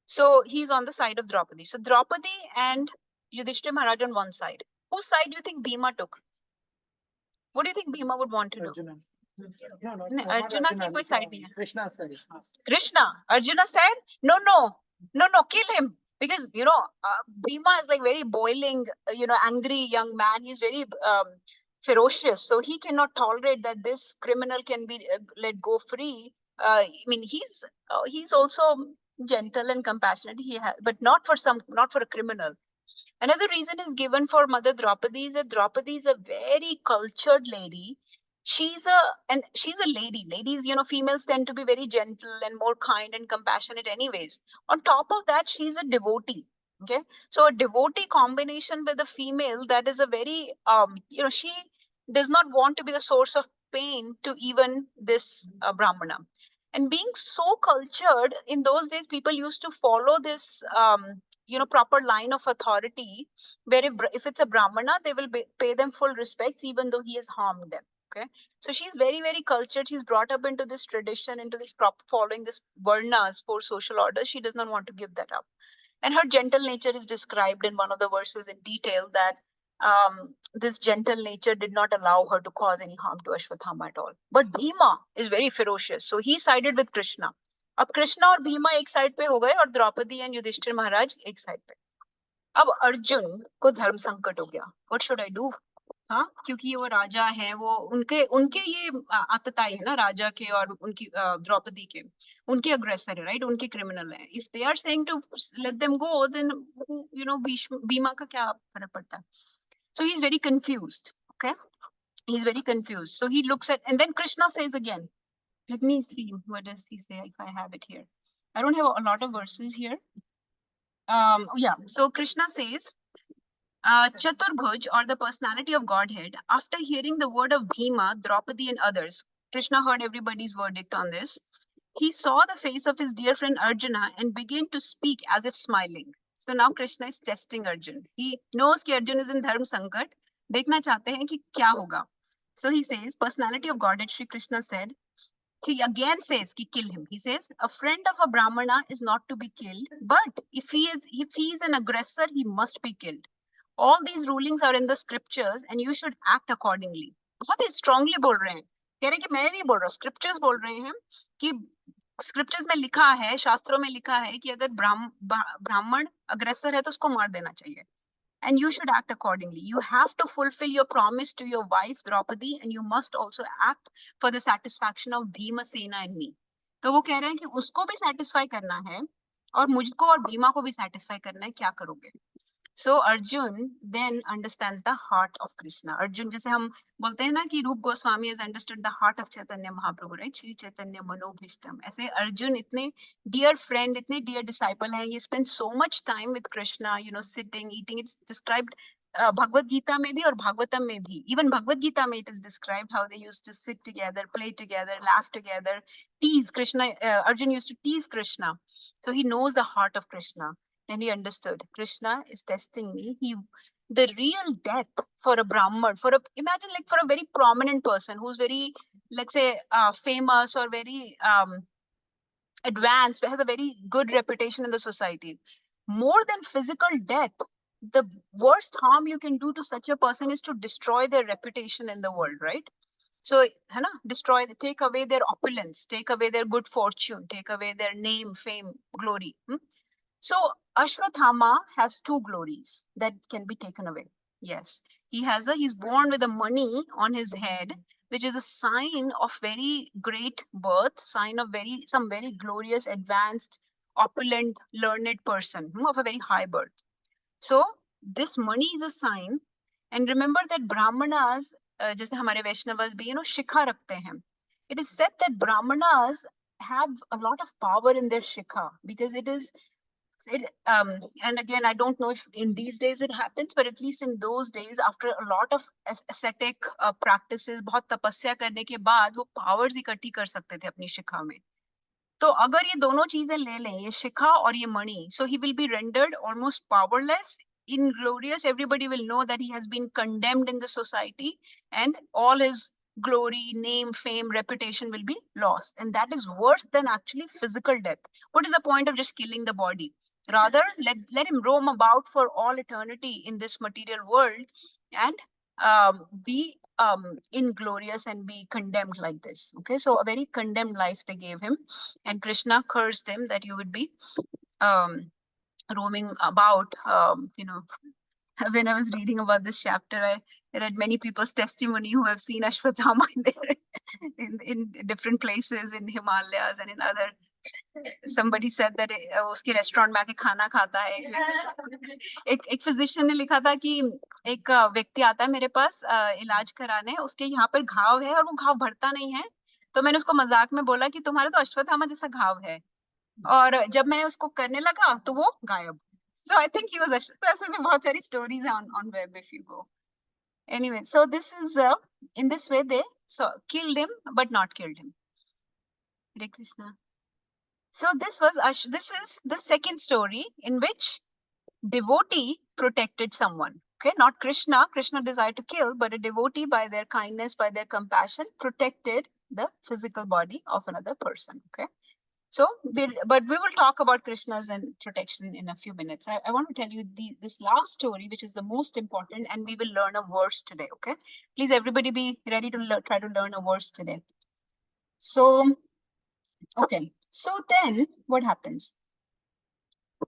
A: So he's on the side of Draupadi. So Draupadi and Yudhishthir Maharaj on one side. Whose side do you think Bhima took? What do you think Bhima would want to do?
B: Arjuna.
A: Arjuna की कोई side नहीं है.
B: Krishna said.
A: Krishna. Arjuna said, no, kill him. Because, Bhima is like very boiling, angry young man. He's very ferocious. So he cannot tolerate that this criminal can be let go free. I mean, he's also gentle and compassionate. But not for a criminal. Another reason is given for Mother Draupadi is that Draupadi is a very cultured lady. She's a lady. Ladies, females tend to be very gentle and more kind and compassionate anyways. On top of that, she's a devotee. Okay. So a devotee combination with a female, that is a very, she does not want to be the source of pain to even this Brahmana. And being so cultured, in those days, people used to follow this, proper line of authority, where if it's a Brahmana, they will pay them full respects, even though he has harmed them. Okay. So she's very, very cultured. She's brought up into this tradition, into this following this varnas for social order. She does not want to give that up. And her gentle nature is described in one of the verses in detail, that this gentle nature did not allow her to cause any harm to Ashwathama at all. But Bhima is very ferocious. So he sided with Krishna. अब कृष्णा और भीमा एक side पे हो गए और Draupadi and Yudhishthir महाराज एक side पे. अब अर्जुन को धर्म संकट हो गया. What should I do? हाँ, क्योंकि वो राजा है, वो उनके ये आतताई है ना राजा के और उनकी द्रौपदी के, उनके अग्रेसर है, राइट, उनके क्रिमिनल है. If they are saying to let them go, then भीमा का क्या फर्क पड़ता है? So he's very confused. Okay, he's very confused. So he looks at, and then Krishna says again, let me see, what does he say? If I have it here, I don't have a lot of verses here. Yeah, so Krishna says, Chaturbhuj, or the personality of Godhead, after hearing the word of Bhima, Draupadi and others, Krishna heard everybody's verdict on this. He saw the face of his dear friend Arjuna and began to speak as if smiling. So now Krishna is testing Arjun. He knows that Arjun is in Dharma Sankat. देखना चाहते हैं कि क्या होगा. So he says, personality of Godhead, Shri Krishna said, he again says ki kill him. He says a friend of a brahmana is not to be killed, but if he is an aggressor, he must be killed. All these rulings are in the scriptures and you should act accordingly. बहुत ही strongly बोल रहे हैं. कह रहे हैं कि मैं नहीं बोल रहा, scriptures बोल रहे हैं कि scriptures में लिखा है, शास्त्रों में लिखा है कि अगर ब्राह्मण अग्रेसर है तो उसको मार देना चाहिए. And you should act accordingly. You have to fulfill your promise to your wife Draupadi, and you must also act for the satisfaction of Bhimasena and me. तो वो कह रहे हैं कि उसको भी satisfy करना है और मुझको और भीमा को भी satisfy करना है. क्या करोगे? So Arjun then understands the heart of Krishna. Arjun, जैसे हम बोलते हैं ना कि रूप Goswami has understood the heart of Chaitanya Mahaprabhu, right? Shri Chaitanya Manobhishtam. ऐसे Arjun इतने dear friend, इतने dear disciple हैं. He spent so much time with Krishna, you know, sitting, eating. It's described Bhagavad Gita में भी और Bhagavatam में भी. Even Bhagavad Gita में it is described how they used to sit together, play together, laugh together, tease Krishna. Arjun used to tease Krishna. So he knows the heart of Krishna. And he understood Krishna is testing me. The real death for a Brahman, imagine like for a very prominent person who's very, let's say, famous or very advanced, has a very good reputation in the society. More than physical death, the worst harm you can do to such a person is to destroy their reputation in the world, right? So, take away their opulence, take away their good fortune, take away their name, fame, glory. So Ashwathama has two glories that can be taken away. Yes, he's born with the money on his head, which is a sign of very great birth, sign of some very glorious, advanced, opulent, learned person of a very high birth. So this money is a sign. And remember that Brahmanas, जैसे हमारे वैष्णवस भी, शिखा रखते हैं. It is said that Brahmanas have a lot of power in their shikha because it is. And again, I don't know if in these days it happens, but at least in those days, after a lot of ascetic practices, बहुत तपस्या करने के बाद वो powers इकट्ठी कर सकते थे अपनी शिखा में. तो अगर ये दोनों चीजें ले लें, ये शिखा और ये money, so he will be rendered almost powerless, inglorious. Everybody will know that he has been condemned in the society, and all his glory, name, fame, reputation will be lost. And that is worse than actually physical death. What is the point of just killing the body? Rather, let him roam about for all eternity in this material world and be inglorious and be condemned like this. Okay, so a very condemned life they gave him, and Krishna cursed him that you would be roaming about. When I was reading about this chapter, I read many people's testimony who have seen Ashwatthama in different places in Himalayas and in other. Somebody said that उसके restaurant में आके खाना खाता है. एक physician ने लिखा था कि एक व्यक्ति आता है मेरे पास इलाज कराने, उसके यहाँ पर घाव है और वो घाव भरता नहीं है. तो मैंने उसको मजाक में बोला कि तुम्हारा तो अश्वत्थामा जैसा घाव है. और जब मैं उसको करने लगा तो वो गायब. So I think he was Ashwatthama. बहुत सारी stories on web if you go. Anyway, so this is in this way they killed him but not killed him. Hare Krishna. So this is the second story in which devotee protected someone. Okay, not Krishna. Krishna desired to kill, but a devotee, by their kindness, by their compassion, protected the physical body of another person. Okay, so but we will talk about Krishna's and protection in a few minutes. I want to tell you this last story, which is the most important, and we will learn a verse today. Okay, please everybody be ready to try to learn a verse today. So. Okay, so then what happens?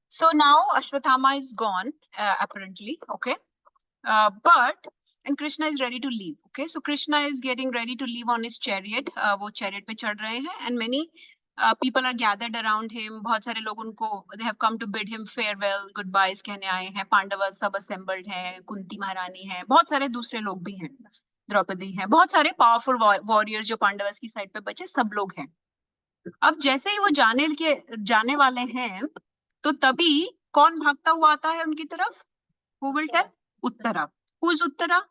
A: So now Ashwatthama is gone, apparently, okay? And Krishna is ready to leave, okay? So Krishna is getting ready to leave on his chariot. वो chariot पे चढ़ रहे हैं, and many people are gathered around him. बहुत सारे लोग उनको, they have come to bid him farewell, goodbyes कहने आए हैं. पांडवस सब assembled हैं, कुंती महारानी है, बहुत सारे दूसरे लोग भी हैं, द्रौपदी हैं, बहुत सारे powerful warriors जो पांडवस की side पे बचे, सब लोग हैं. अब जैसे ही वो जाने वाले हैं तो तभी कौन भागता हुआ आता है उनकी तरफ? Who will tell? Uttara. Who is Uttara?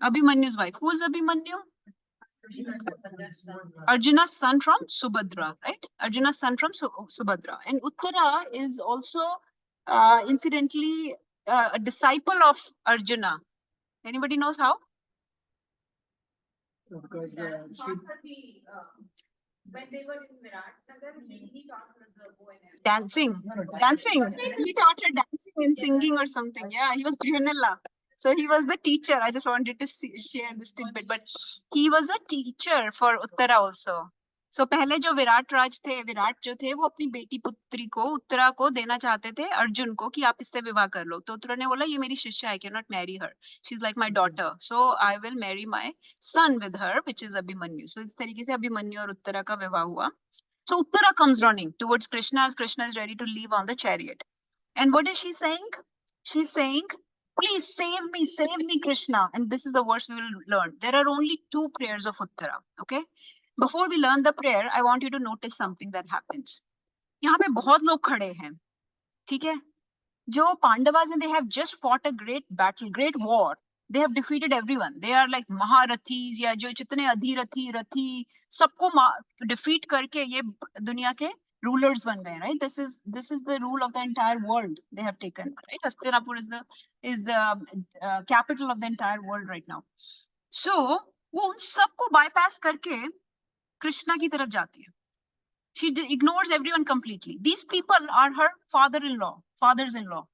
A: Abhimanyu's wife. Who is Abhimanyu? Arjuna's son from Subhadra, right? Arjuna's son from Subhadra. And Uttara is also incidentally a disciple of Arjuna. Anybody knows how?
B: Because when they were in Viratnagar, he taught her the bow and arrow.
A: Dancing, dancing. He taught her dancing and singing or something. Yeah, he was Brianella. So he was the teacher. I just wanted to share this tidbit, but he was a teacher for Uttara also. So पहले जो विराट राज थे, विराट जो थे वो अपनी बेटी पुत्री को उत्तरा को देना चाहते थे अर्जुन को कि आप इससे विवाह कर लो. तो उत्तरा ने बोला ये मेरी शिष्या है, I cannot marry her. She's like my daughter. So I will marry my son with her, which is Abhimanyu. So इस तरीके से अभिमन्यु और उत्तरा का विवाह हुआ. So Uttara comes running towards Krishna as Krishna is ready to leave on the chariot. And what is she saying? She's saying, please save me, Krishna. And this is the verse we will learn. There are only two prayers of Uttara. Okay. Before we learn the prayer, I want you to notice something that happens. यहाँ पे बहुत लोग खड़े हैं. ठीक है? जो Pandavas and they have just fought a great battle, great war. They have defeated everyone. They are like Maharathis या जो जितने अधिरथी रथी सबको defeat करके ये दुनिया के rulers बन गए, right? This is the rule of the entire world they have taken, right? Hastinapur is the capital of the entire world right now. So वो उन सबको bypass करके कृष्णा की तरफ जाती है. She ignores everyone completely. These people are her fathers-in-law, fathers-in-law,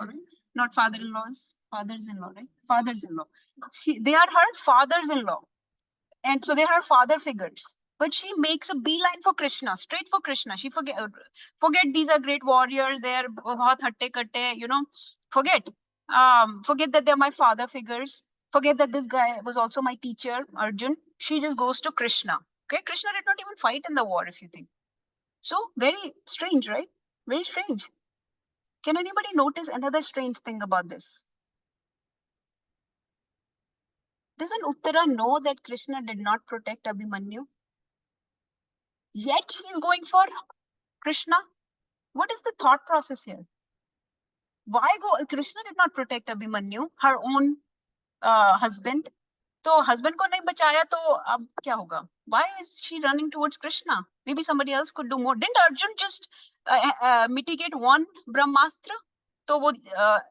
A: right? Not father-in-laws, fathers-in-law, right? Fathers-in-law. They are her fathers-in-law. And so they are her father figures. But she makes a beeline for Krishna, straight for Krishna. She forget these are great warriors. They are bahut hatte katte, you know, forget. Forget that they're my father figures. Forget that this guy was also my teacher, Arjun. She just goes to Krishna. Okay, Krishna did not even fight in the war, if you think. So, very strange, right? Very strange. Can anybody notice another strange thing about this? Doesn't Uttara know that Krishna did not protect Abhimanyu? Yet she's going for Krishna. What is the thought process here? Why go? Krishna did not protect Abhimanyu, her own husband. तो husband को नहीं बचाया तो अब क्या होगा? Why is she running towards Krishna? Maybe somebody else could do more. Didn't Arjun just mitigate one Brahmastra? तो वो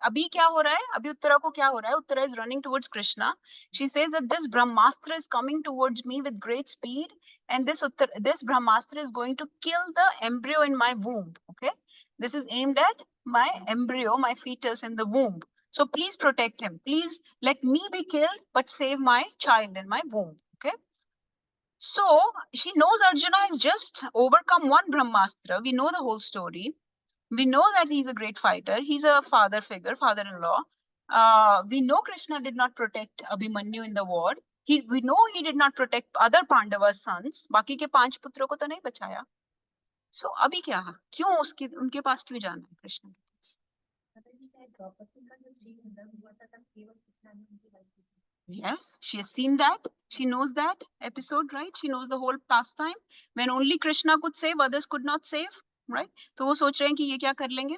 A: अभी क्या हो रहा है? अभी उत्तरा को क्या हो रहा है? Uttara is running towards Krishna. She says that this Brahmastra is coming towards me with great speed, and this Brahmastra is going to kill the embryo in my womb. Okay, this is aimed at my embryo, my fetus in the womb. So please protect him. Please let me be killed, but save my child in my womb. Okay. So she knows Arjuna has just overcome one Brahmastra. We know the whole story. We know that he's a great fighter. He's a father figure, father-in-law. We know Krishna did not protect Abhimanyu in the war. We know he did not protect other Pandavas' sons. बाकी के 5 पुत्रों को तो नहीं बचाया. So अभी क्या? क्यों उनके पास क्यों जाना है कृष्ण के पास? Yes, she has seen that. She knows that episode, right? She knows the whole pastime. When only Krishna could save, others could not save, right? तो वो सोच रहे हैं कि ये क्या कर लेंगे?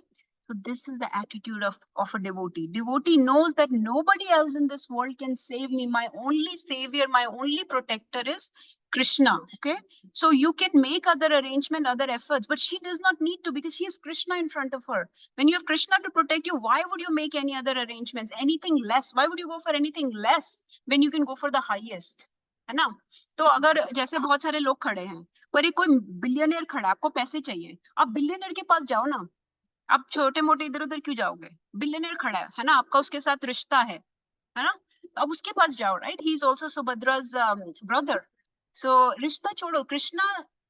A: So this is the attitude of a devotee. Devotee knows that nobody else in this world can save me. My only savior, my only protector is Krishna. Okay, so you can make other arrangement, other efforts, but she does not need to because she has Krishna in front of her. When you have Krishna to protect you, why would you make any other arrangements, anything less? Why would you go for anything less when you can go for the highest? है ना? तो अगर जैसे बहुत सारे लोग खड़े हैं पर एक कोई बिलियनियर खड़ा है, आपको पैसे चाहिए, आप बिलियनियर के पास जाओ ना. आप छोटे मोटे इधर उधर क्यों जाओगे? बिलियनियर खड़ा है ना, आपका उसके साथ रिश्ता है ना, अब उसके पास जाओ, right? He is also Subhadra's brother. So रिश्ता छोड़ो. Krishna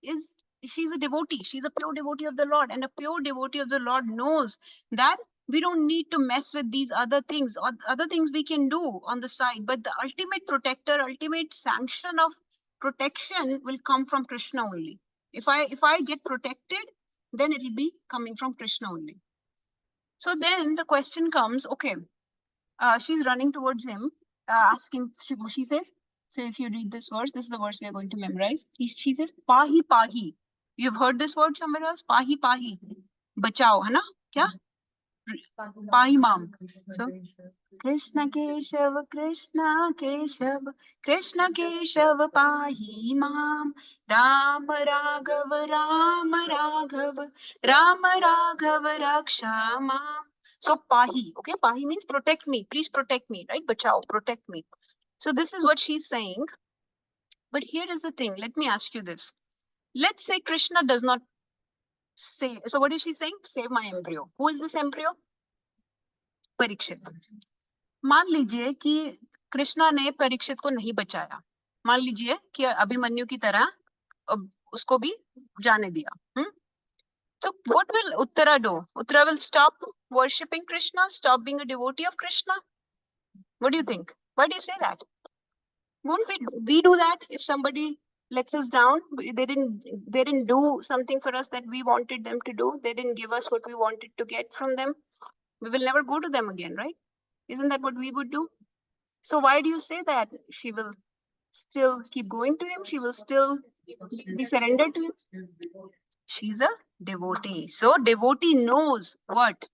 A: is, she's a devotee, she's a pure devotee of the Lord, and a pure devotee of the Lord knows that we don't need to mess with these other things, or other things we can do on the side, but the ultimate protector, ultimate sanction of protection will come from Krishna only. If I get protected, then it will be coming from Krishna only. So then the question comes, okay, she's running towards him, asking, she says, so if you read this verse, this is the verse we are going to memorize. She says, Pahi Pahi. You've heard this word somewhere else? Pahi Pahi. Bachao, है ना? क्या? Pahi Mam. So, Krishna Keshav, Krishna Keshav, Krishna Keshav Pahi Mam, Ram Raghav, Ram Raghav, Ram Raghav Raksha Mam. So Pahi, okay? Pahi means protect me. Please protect me, right? Bachao, protect me. So this is what she's saying. But here is the thing. Let me ask you this. Let's say Krishna does not say. So what is she saying? Save my embryo. Who is this embryo? Parikshit. मान लीजिए कि कृष्णा ने परीक्षित को नहीं बचाया. मान लीजिए कि अभिमन्यु की तरह उसको भी जाने दिया. So what will Uttara do? Uttara will stop worshipping Krishna, stop being a devotee of Krishna. What do you think? Why do you say that? Won't we do that if somebody lets us down? They didn't do something for us that we wanted them to do. They didn't give us what we wanted to get from them. We will never go to them again, right? Isn't that what we would do? So why do you say that she will still keep going to him? She will still be surrendered to him? She's a devotee. So devotee knows what?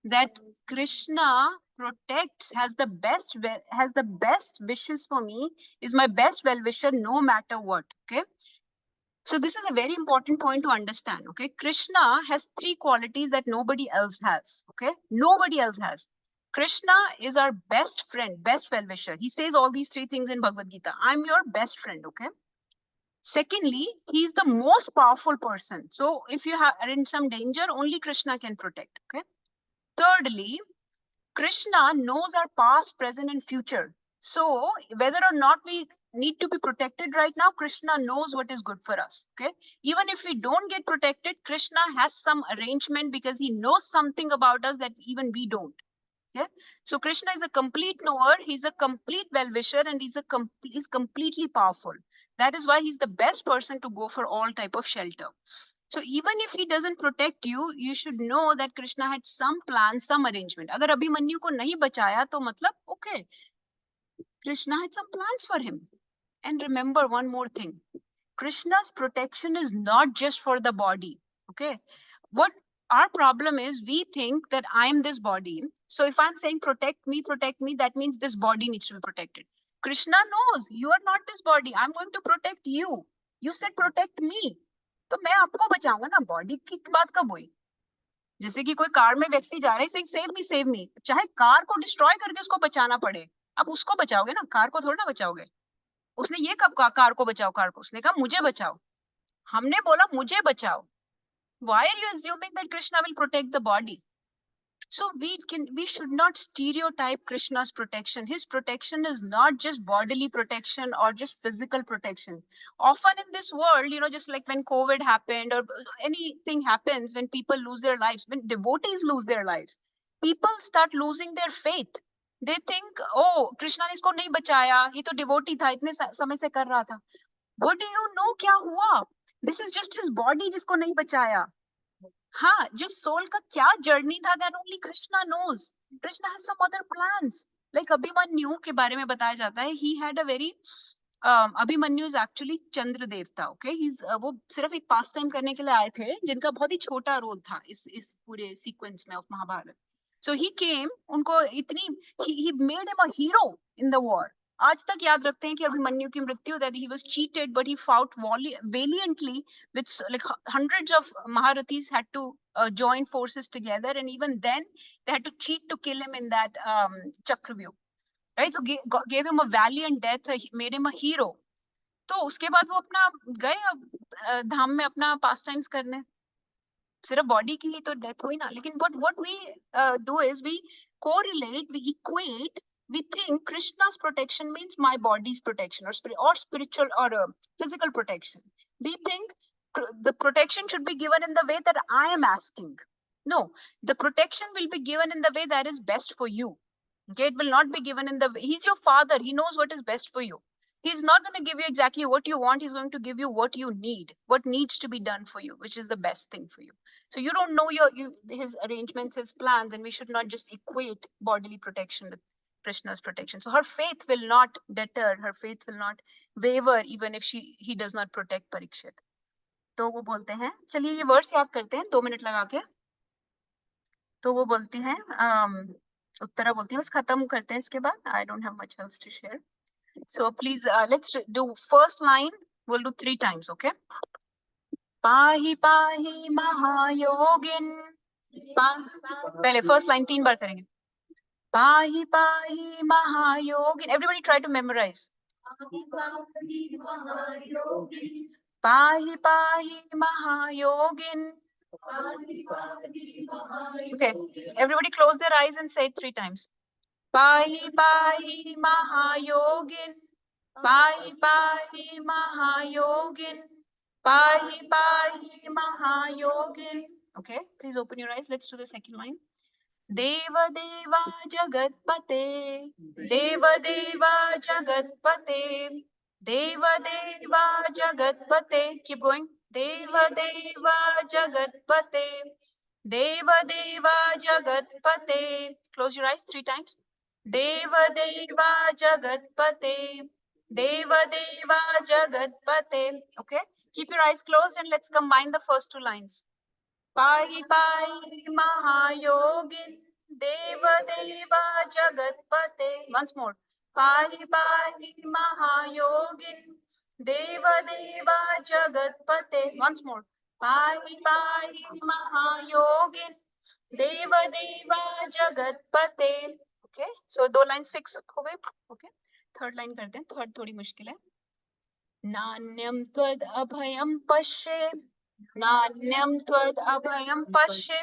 A: That Krishna protects, has the best wishes for me, is my best well-wisher no matter what. Okay. So this is a very important point to understand. Okay. Krishna has three qualities that nobody else has. Okay. Nobody else has. Krishna is our best friend, best well-wisher. He says all these three things in Bhagavad Gita. I'm your best friend. Okay. Secondly, he's the most powerful person. So if you are in some danger, only Krishna can protect. Okay. Thirdly, Krishna knows our past, present, and future. So whether or not we need to be protected right now, Krishna knows what is good for us. Okay. Even if we don't get protected, Krishna has some arrangement because he knows something about us that even we don't. Yeah. So Krishna is a complete knower. He's a complete well-wisher, and he's completely powerful. That is why he's the best person to go for all type of shelter. So even if he doesn't protect you, you should know that Krishna had some plan, some arrangement. अगर अभिमन्यु को नहीं बचाया तो मतलब okay, Krishna had some plans for him. And remember one more thing. Krishna's protection is not just for the body. Okay. What our problem is, we think that I am this body. So if I'm saying protect me, that means this body needs to be protected. Krishna knows you are not this body. I'm going to protect you. You said protect me. तो मैं आपको बचाऊंगा ना. Body की बात कब हुई? जैसे कि कोई कार में व्यक्ति जा रहा है, सेव मी, चाहे कार को डिस्ट्रॉय करके उसको बचाना पड़े, आप उसको बचाओगे ना, कार को थोड़ा ना बचाओगे. उसने ये कब कहा कार को बचाओ, उसने कहा मुझे बचाओ. हमने बोला मुझे बचाओ. Why are you assuming that Krishna will protect the body? So we should not stereotype Krishna's protection. His protection is not just bodily protection or just physical protection. Often in this world, just like when COVID happened or anything happens, when people lose their lives, when devotees lose their lives, people start losing their faith. They think, oh, Krishna ने इसको नहीं बचाया, ये तो devotee था, इतने समय से कर रहा था. What do you know क्या हुआ? This is just his body जिसको नहीं बचाया. हाँ, जो सोल का क्या जर्नी था, that only Krishna knows. Krishna has some other plans. Like Abhimanyu के बारे में बताया जाता है, he had a very Abhimanyu is actually चंद्र देवता. Okay, वो सिर्फ एक पास टाइम करने के लिए आए थे, जिनका बहुत ही छोटा रोल था इस पूरे सीक्वेंस में of Mahabharat. So he came, उनको इतनी he made him a hero in the war. आज तक याद रखते हैं कि अभिमन्यु की मृत्यु, that he was cheated but he fought valiantly with like hundreds of Maharathis had to join forces together, and even then they had to cheat to kill him in that Chakravyuh, right? So gave him a valiant death, made him a hero. तो उसके बाद वो अपना गए धाम में अपना पास times करने. सिर्फ बॉडी की ही तो डेथ हुई ना. लेकिन what we do is we correlate, we equate. We think Krishna's protection means my body's protection or spiritual or physical protection. We think the protection should be given in the way that I am asking. No, the protection will be given in the way that is best for you. Okay, it will not be given in the way. He's your father. He knows what is best for you. He's not going to give you exactly what you want. He's going to give you what you need, what needs to be done for you, which is the best thing for you. So you don't know his arrangements, his plans, and we should not just equate bodily protection with Krishna's protection. So her faith will not deter, her faith will not waver even if he does not protect Parikshit. तो वो बोलते हैं, चलिए ये words याद करते हैं 2 minute लगा के. तो वो बोलती हैं, उत्तरा बोलती है, बस खत्म करते हैं इसके बाद. I don't have much else to share. So please, let's do first line. We'll do 3 times, okay? पाहि पाहि महायोगिन. पहले फर्स्ट लाइन 3 बार करेंगे. Pahi pahi mahayogin. Everybody try to memorize. Pahi pahi mahayogin. Okay, everybody close their eyes and say it 3 times. Pahi pahi mahayogin. Pahi pahi mahayogin. Pahi pahi mahayogin. Okay, please open your eyes. Let's do the second line. Deva deva jagatpate. Deva deva jagatpate. Deva deva jagatpate. Keep going. Deva deva jagatpate. Deva deva jagatpate. Close your eyes 3 times. Deva deva jagatpate. Deva deva jagatpate. Okay, keep your eyes closed and let's combine the first 2 lines. Pahi pahi mahayogin. Deva deva jagatpate. Once more. Pahi pahi mahayogin. Deva deva jagatpate. Once more. Pahi pahi mahayogin. Deva deva jagatpate. Okay, so 2 lines fix हो गए. Okay, third line करते हैं. Third थोड़ी मुश्किल है. नान्यं त्वद् अभयं पश्ये. नान्यं त्वद् अभयं पश्ये.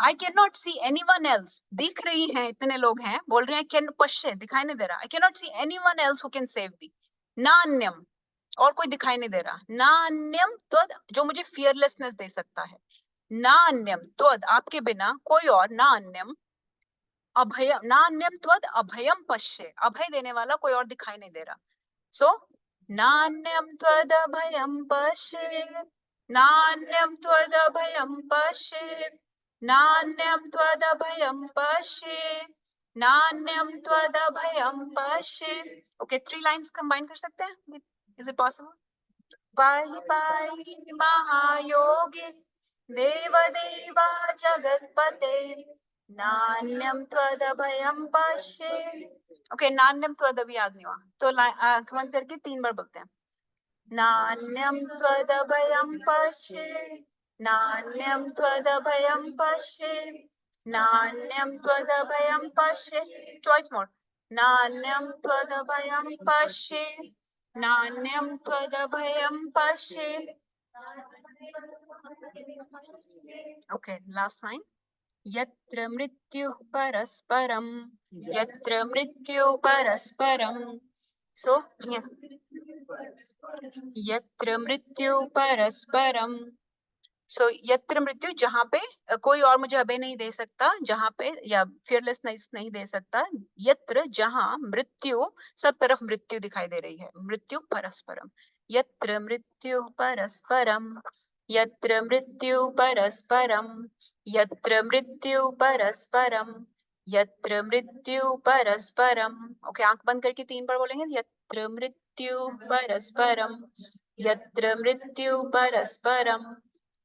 A: I cannot see anyone else. दिख रही हैं, इतने लोग हैं, बोल रहे हैं कैन पश्ये, दिखाई नहीं दे रहा. I cannot see anyone else who can save me. नान्यम, और कोई दिखाई नहीं दे रहा. नान्यम त्वद्, जो मुझे फियरलेसनेस दे सकता है. नान्यम त्वद्, आपके बिना कोई और. नान्यम अभयम. नान्यम त्वद् अभयम पश्ये. अभय देने वाला कोई और दिखाई नहीं दे रहा. So, नान्यं त्वदभयं पश्ये. नान्यं त्वदभयं पश्ये. नान्यं त्वदभयं पश्ये. नान्यं त्वदभयं पश्ये. Okay, 3 lines combine कर सकते हैं? Is it possible? पाहि पाहि महायोगिन् देवदेवा जगत्पते. नान्यं त्वदभयं पश्ये. ओके, नान्यम त्वद अभी याद नहीं हुआ तो आंख बंद करके 3 बार बोलते हैं. नान्यम त्वदभयं पश्ये. नान्यम त्वदभयं पश्ये. नान्यम त्वदभयं पश्ये. Twice more. नान्यम त्वदभयं पश्ये. नान्यम त्वदभयं पश्ये. Okay, last line. यत्र मृत्युः परस्परं. यत्र मृत्युः परस्परं. So, यत्र मृत्युः परस्परम. सो यत्र मृत्यु, जहाँ पे कोई और मुझे अभय नहीं दे सकता, जहाँ पे या फियरलेसनेस नहीं दे सकता. यत्र, जहाँ, मृत्यु, सब तरफ मृत्यु दिखाई दे रही है. मृत्यु परस्परम. यत्र मृत्यु परस्परम. यत्र मृत्यु परस्परम. यत्र मृत्यु परस्परम. यत्र मृत्यु परस्परम. ओके, आंख बंद करके 3 बार बोलेंगे. यत्र मृत्यु परस्परम. यत्र मृत्यु परस्परम.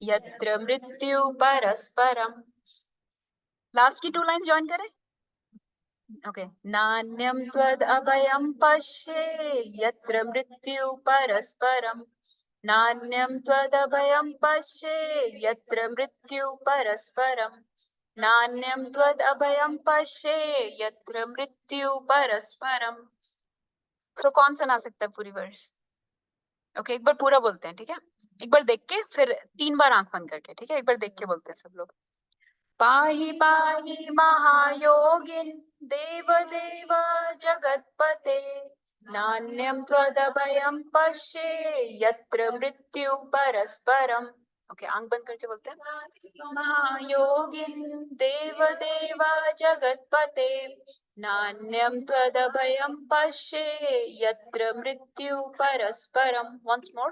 A: यत्र मृत्यु परस्परम. लास्ट की 2 लाइंस ज्वाइन करें. ओके, नान्यं त्वद् अभयं पश्ये. यत्र मृत्यु परस्परम. नान्यं त्वद् अभयं पश्ये. यत्र मृत्यु परस्परम. नान्यं त्वद् अभयं पश्ये. यत्र मृत्यु परस्परम. सो कौन सुना सकता है पूरी वर्स? ओके, एक बार पूरा बोलते हैं, ठीक है? एक बार देख के, फिर 3 बार आंख बंद करके, ठीक है? एक बार देख के बोलते हैं सब लोग. पाहि पाहि महायोगिन् देवदेव जगत्पते. नान्यं त्वदभयं पश्ये. यत्र मृत्यु परस्परम. ओके, आंख बंद करके बोलते हैं. महायोगिन् देवदेव जगत्पते. नान्यं त्वदभयं पश्ये. यत्र मृत्यु परस्परम. Once more.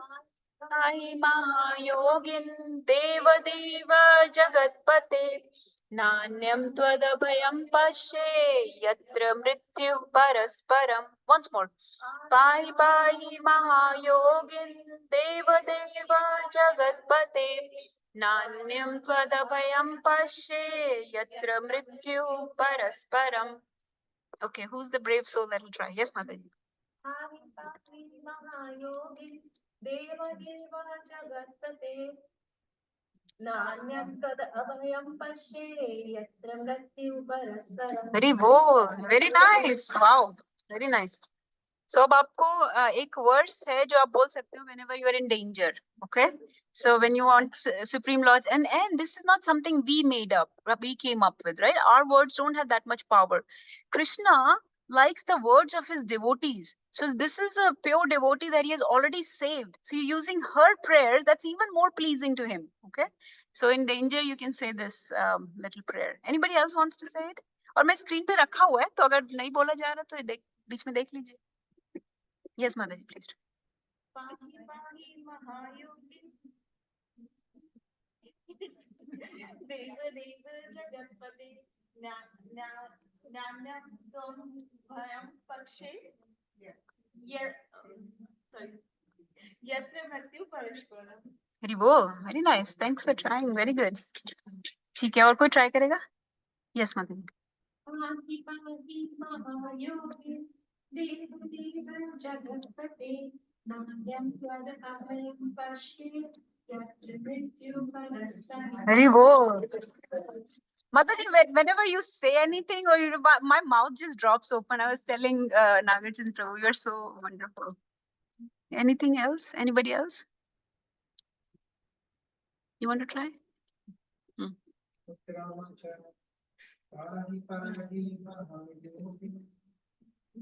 A: पाहि महायोगिन् देवदेव जगत्पते. नान्यं त्वदभयं पश्ये. यत्र मृत्यु परस्परम. Once more. पाहि पाहि महायोगिन् देवदेव जगत्पते. नान्यं त्वदभयं पश्ये. यत्र मृत्यु परस्परम. Okay, who's the brave soul that will try? Yes, Mataji.
B: नान्यं तद अभयं पश्ये यत्र मृत्यु परस्परम्.
A: Very वो, very nice. Wow, very nice. So अब आपको एक वर्स है जो आप बोल सकते हो whenever you are in danger. Okay, so when you want supreme laws, and this is not something we made up, we came up with, right? Our words don't have that much power. Krishna likes the words of his devotees, so this is a pure devotee that he has already saved, so you're using her prayers, that's even more pleasing to him. Okay, so in danger you can say this little prayer. Anybody else wants to say it? और मैं screen पे रखा हुआ है, तो अगर नहीं बोला जा रहा तो बीच में देख लीजिए. Yes, Mataji, please.
B: पाहि पाहि महायोगी देव देव जगत्पते नान्यं त्वं भयं पक्षे sorry यत्र मृत्यु परस्परम्.
A: Very वो, very nice. Thanks for trying. Very good. ठीक है, और कोई try करेगा? Yes, Mataji.
B: पाहि पाहि महायोगी देव देव जगत्पते नान्यं त्वद अभयं पश्ये यत्र मृत्यु परस्परम्.
A: Very वो. Mataji, whenever you say anything or you, my mouth just drops open. I was telling Nagarjun Prabhu, you are so wonderful. Anything else? Anybody else? You want to try?
C: पाहि पाहि महायोगी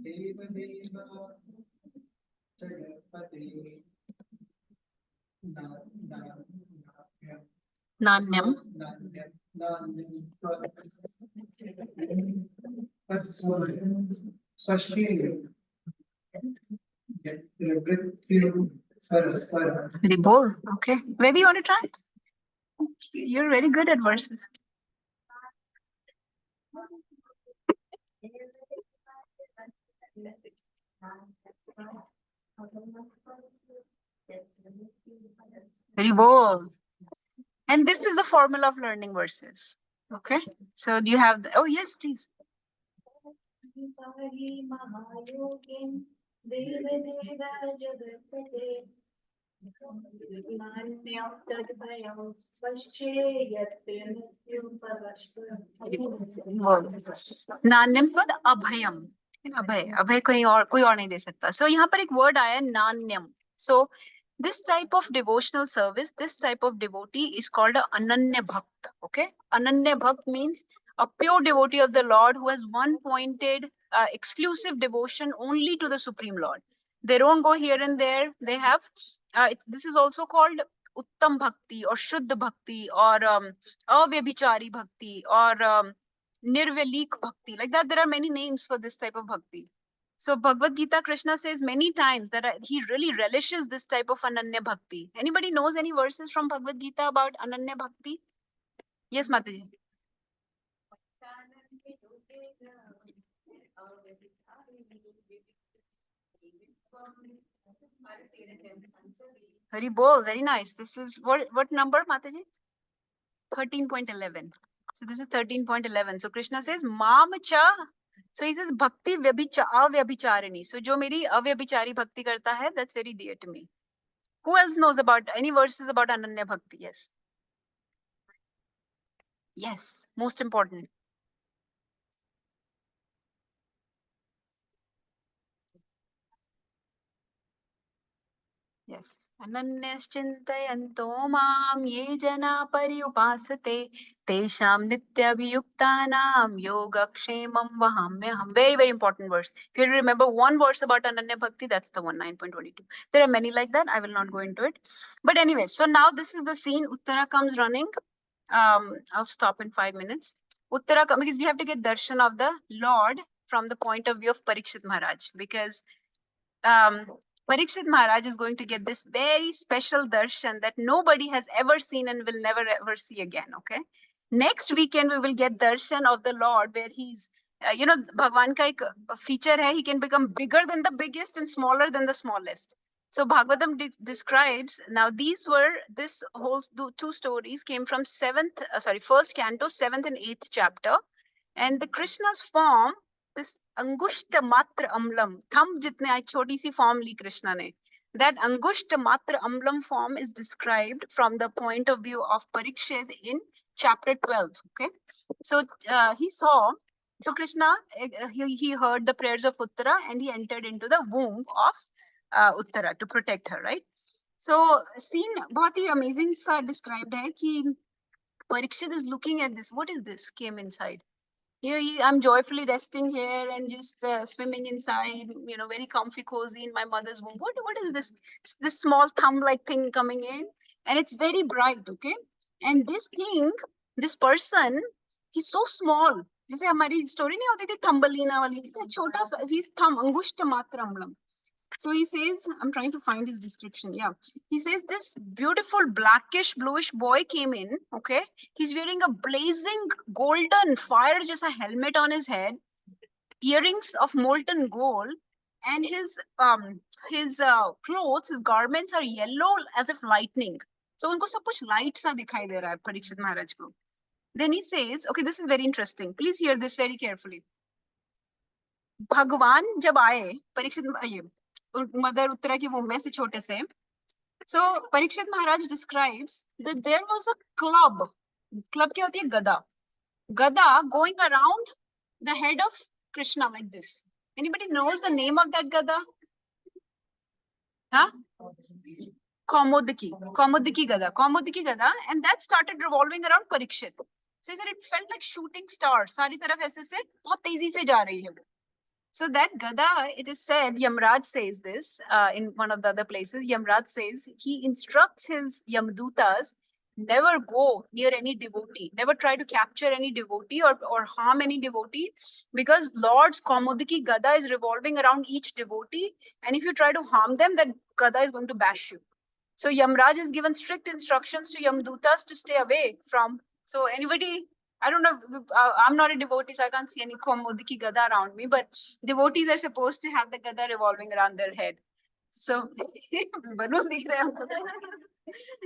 C: देव देव जगत्पते
A: नान्यम. Very bold. Okay. Where do you want to try? You're very good at verses. Very bold. And this is the formula of learning verses. Okay. So do you have the, oh yes, please.
B: पाहि महायोगिं देव देव जगत्पते नान्यं तद्भयं पश्ये यत्र मृत्यु परस्परम्.
A: नान्यम पद अभयम. अभय, अभय कोई और नहीं दे सकता. So यहाँ पर एक word आया है नान्यम. So this type of devotional service, this type of devotee is called a ananya bhakt. Okay, ananya bhakt means a pure devotee of the Lord who has one pointed exclusive devotion only to the Supreme Lord. They don't go here and there. They have this is also called uttam bhakti or shuddha bhakti or avyabhichari bhakti or nirvelik bhakti. Like that, there are many names for this type of bhakti. So Bhagavad Gita, Krishna says many times that he really relishes this type of ananya bhakti. Anybody knows any verses from Bhagavad Gita about ananya bhakti? Yes, Mataji. Very bold, very nice. This is what number, Mataji? 13.11. So this is 13.11. So Krishna says Mam cha. So he says bhakti avyabhicharini. So jo meri avyabhichari bhakti karta hai, that's very dear to me. Who else knows about any verses about ananya bhakti? Yes. Yes, most important. Yes. Ananyascintayanto mam ye jana pariupasate tesham nityabhiyuktanam yogakshemam vahamyaham. Very, very important verse. If you remember one verse about Ananya Bhakti, that's the one, 9.22. There are many like that. I will not go into it. But anyway, so now this is the scene. Uttara comes running. I'll stop in 5 minutes. Uttara, because we have to get darshan of the Lord from the point of view of Parikshit Maharaj, because Parikshit Maharaj is going to get this very special darshan that nobody has ever seen and will never ever see again. Okay. Next weekend, we will get darshan of the Lord where he's, Bhagwan ka ek feature hai, he can become bigger than the biggest and smaller than the smallest. So Bhagavatam describes, now this whole two stories came from first canto, 7th and 8th chapter. And the Krishna's form, this angushta matra amlam, thumb jitne, छोटी सी form ली कृष्णा ने. That Angushta Matra Amlam form is described from the point of view of Parikshit in chapter 12. Okay, so he saw. So Krishna, he heard the prayers of Uttara and he entered into the womb of Uttara to protect her, right? So scene बहुत ही amazing सा described है कि Parikshit is looking at this. What is this? Came inside. Here I'm joyfully resting here and just swimming inside, very comfy, cozy in my mother's womb. What is this small thumb-like thing coming in? And it's very bright, okay? And this thing, this person, he's so small. जैसे हमारी story नहीं होती थी Thumbelina वाली, छोटा सा, he's thumb, अंगुष्ठ Mataram. So he says, I'm trying to find his description. Yeah. He says this beautiful blackish bluish boy came in. Okay. He's wearing a blazing golden fire just a helmet on his head, earrings of molten gold, and his clothes, his garments are yellow as if lightning. So unko sab kuch light sa dikhai de raha hai Parikshit Maharaj ko. Then he says, okay, this is very interesting. Please hear this very carefully. भगवान जब आए परीक्षित ये mother Uttara की वोम में से छोटे से, so Parikshit Maharaj describes that there was a club क्या होती है gada going around the head of Krishna like this. Anybody knows the name of that gada? Huh? Kaumudiki gada, and that started revolving around Parikshit. So he said it felt like shooting stars, सारी तरफ ऐसे से बहुत तेजी से जा रही है वो. So that gada, it is said, Yamraj says this in one of the other places. Yamraj says he instructs his Yamdutas never go near any devotee, never try to capture any devotee or harm any devotee, because Lord's Kaumudiki gada is revolving around each devotee, and if you try to harm them, that gada is going to bash you. So Yamraj has given strict instructions to Yamdutas to stay away from. So anybody, I don't know, I'm not a devotee, so I can't see any Kaumudiki gada around me, but devotees are supposed to have the gada revolving around their head. So balloon दिख रहा है हमको.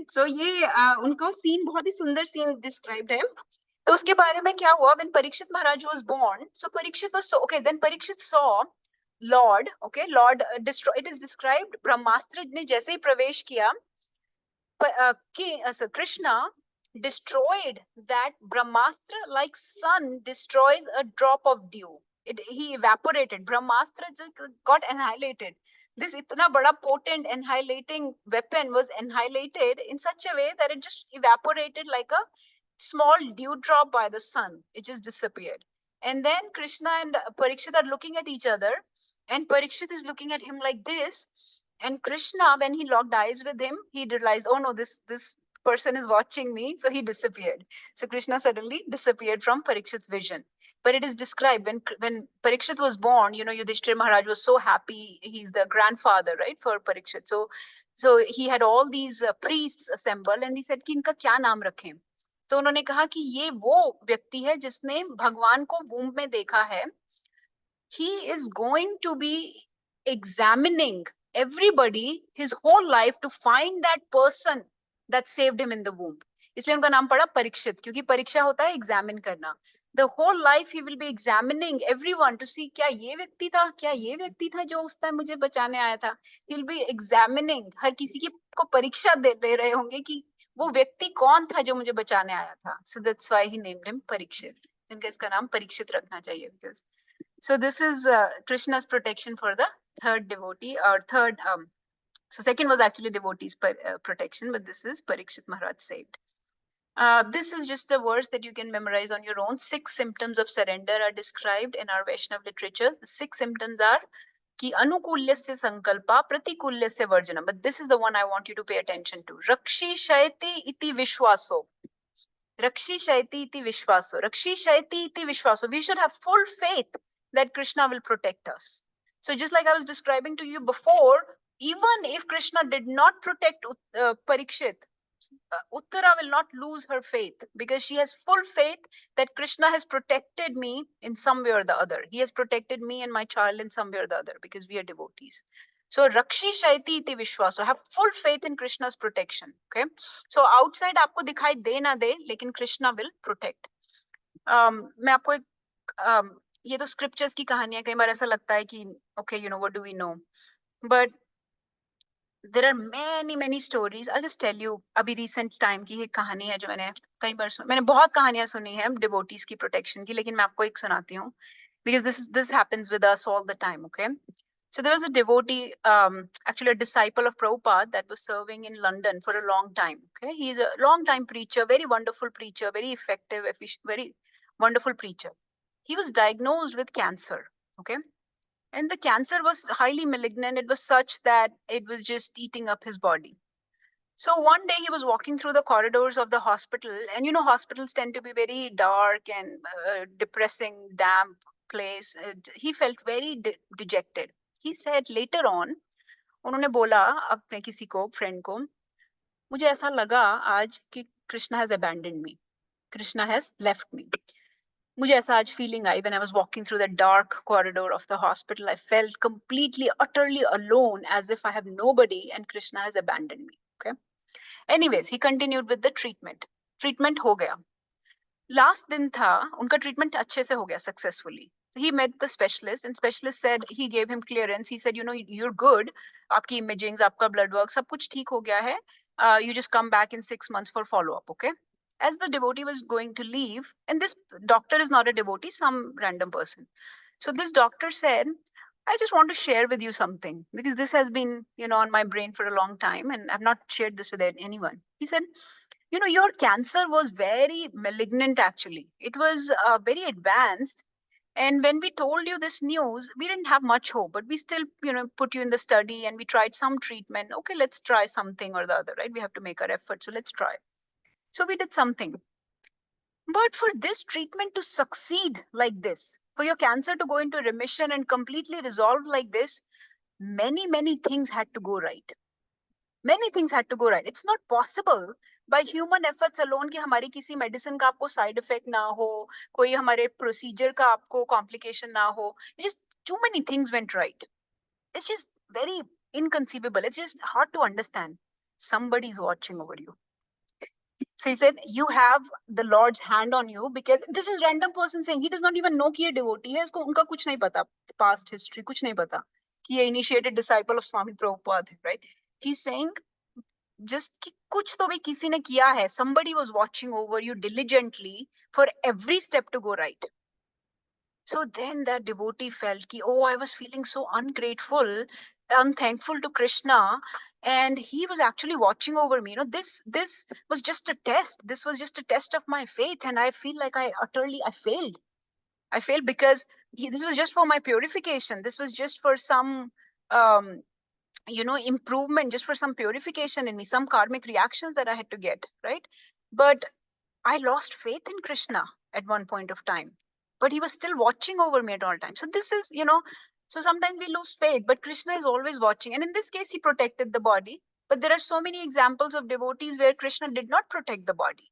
A: So ये उनका scene बहुत ही सुंदर scene described है. तो उसके बारे में क्या हुआ? When Parikshit Maharaj was born, so Parikshit was so okay. Then Parikshit saw Lord, okay, Lord it is described ब्रह्मास्त्र ने जैसे ही प्रवेश किया, so Krishna destroyed that Brahmastra like sun destroys a drop of dew. He evaporated. Brahmastra just got annihilated. This itna bada potent annihilating weapon was annihilated in such a way that it just evaporated like a small dewdrop by the sun. It just disappeared. And then Krishna and Parikshit are looking at each other, and Parikshit is looking at him like this. And Krishna, when he locked eyes with him, he realized, oh no, this person is watching me. So he disappeared. So Krishna suddenly disappeared from Parikshit's vision. But it is described when Parikshit was born, Yudhishthir Maharaj was so happy. He's the grandfather, right, for Parikshit. So he had all these priests assemble, and he said कि इनका क्या नाम रखें? तो उन्होंने कहा कि ये वो व्यक्ति है जिसने भगवान को वूम्ब में देखा है. He is going to be examining everybody his whole life to find that person that saved him in the womb. इसलिए उनका नाम पड़ा परीक्षित, क्योंकि परीक्षा होता है एग्जामिन करना. The whole life he will be examining everyone to see क्या ये व्यक्ति था जो उस टाइम मुझे बचाने आया था. He'll be examining, हर किसी की को परीक्षा दे रहे होंगे कि वो व्यक्ति कौन था जो मुझे बचाने आया था. So that's why he named him Parikshit. इनका इसका नाम परीक्षित रखना चाहिए because so this is Krishna's protection for the third devotee or third. So second was actually devotee's protection, but this is Parikshit Maharaj saved. This is just a verse that you can memorize on your own. 6 symptoms of surrender are described in our Vaishnav literature. The 6 symptoms are ki anukulyasya sankalpa pratikulyasya varjana. But this is the one I want you to pay attention to. Rakshi shayati iti vishwaso. Rakshi shayati iti vishwaso. Rakshi shayati iti vishwaso. We should have full faith that Krishna will protect us. So just like I was describing to you before, even if Krishna did not protect Parikshit, Uttara will not lose her faith because she has full faith that Krishna has protected me in some way or the other. He has protected me and my child in some way or the other because we are devotees. So Rakshi Shaiti iti Vishwaso, have full faith in Krishna's protection. Okay. So outside आपको दिखाई दे ना दे, लेकिन Krishna will protect. मैं आपको एक ये तो scriptures की कहानियां, कई बार ऐसा लगता है कि okay, what do we know? But there are many stories. I'll just tell you, अभी recent time की एक कहानी है जो मैंने बहुत कहानियां सुनी है devotees की protection की, लेकिन मैं आपको एक सुनाती हूँ, because this happens with us all the time. Okay, so there was a devotee, actually a disciple of Prabhupada, that was serving in London for a long time. Okay, he's a long time preacher, very wonderful preacher, very effective, efficient, very wonderful preacher. He was diagnosed with cancer. Okay, and the cancer was highly malignant. It was such that it was just eating up his body. So one day he was walking through the corridors of the hospital, and you know, hospitals tend to be very dark and depressing, damp place. He felt very dejected. He said later on, उन्होंने बोला अपने किसी को, friend को, मुझे ऐसा लगा आज कि Krishna has abandoned me. Krishna has left me. मुझे ऐसा आज feeling I when I was walking through the dark corridor of the hospital. I felt completely, utterly alone, as if I have nobody and Krishna has abandoned me. Okay. Anyways, he continued with the treatment. Treatment हो गया. Last दिन था, उनका treatment अच्छे से हो गया successfully. So he met the specialist, and specialist said, he gave him clearance. He said, you know, you're good. आपकी imagings, आपका blood work, सब कुछ ठीक हो गया है. You just come back in 6 months for follow up. Okay. As the devotee was going to leave, and this doctor is not a devotee, some random person. So this doctor said, I just want to share with you something, because this has been, you know, on my brain for a long time, and I've not shared this with anyone. He said, you know, your cancer was very malignant, actually. It was very advanced. And when we told you this news, we didn't have much hope, but we still, you know, put you in the study and we tried some treatment. Okay, let's try something or the other, right? We have to make our effort. So let's try. So we did something. But for this treatment to succeed like this, for your cancer to go into remission and completely resolve like this, many things had to go right. Many things had to go right. It's not possible by human efforts alone कि हमारी किसी medicine का आपको side effect ना हो, कोई हमारे procedure का आपको complication ना हो. Just too many things went right. It's just very inconceivable. It's just hard to understand. Somebody is watching over you. So he said, you have the Lord's hand on you, because this is random person saying, he does not even know कि ये devotee है, उसको उनका कुछ नहीं पता, past history कुछ नहीं पता कि ये initiated disciple of Swami Prabhupada है, right? He's saying, just कि कुछ तो भी किसी ने किया है, somebody was watching over you diligently for every step to go right. So then that devotee felt ki, oh, I was feeling so ungrateful, unthankful to Krishna, and he was actually watching over me. You know, this was just a test. This was just a test of my faith, and I feel like I failed. I failed because this was just for my purification. This was just for some, you know, improvement, just for some purification in me, some karmic reactions that I had to get, right? But I lost faith in Krishna at one point of time, but he was still watching over me at all times. So this is, you know, so sometimes we lose faith, but Krishna is always watching. And in this case, he protected the body. But there are so many examples of devotees where Krishna did not protect the body.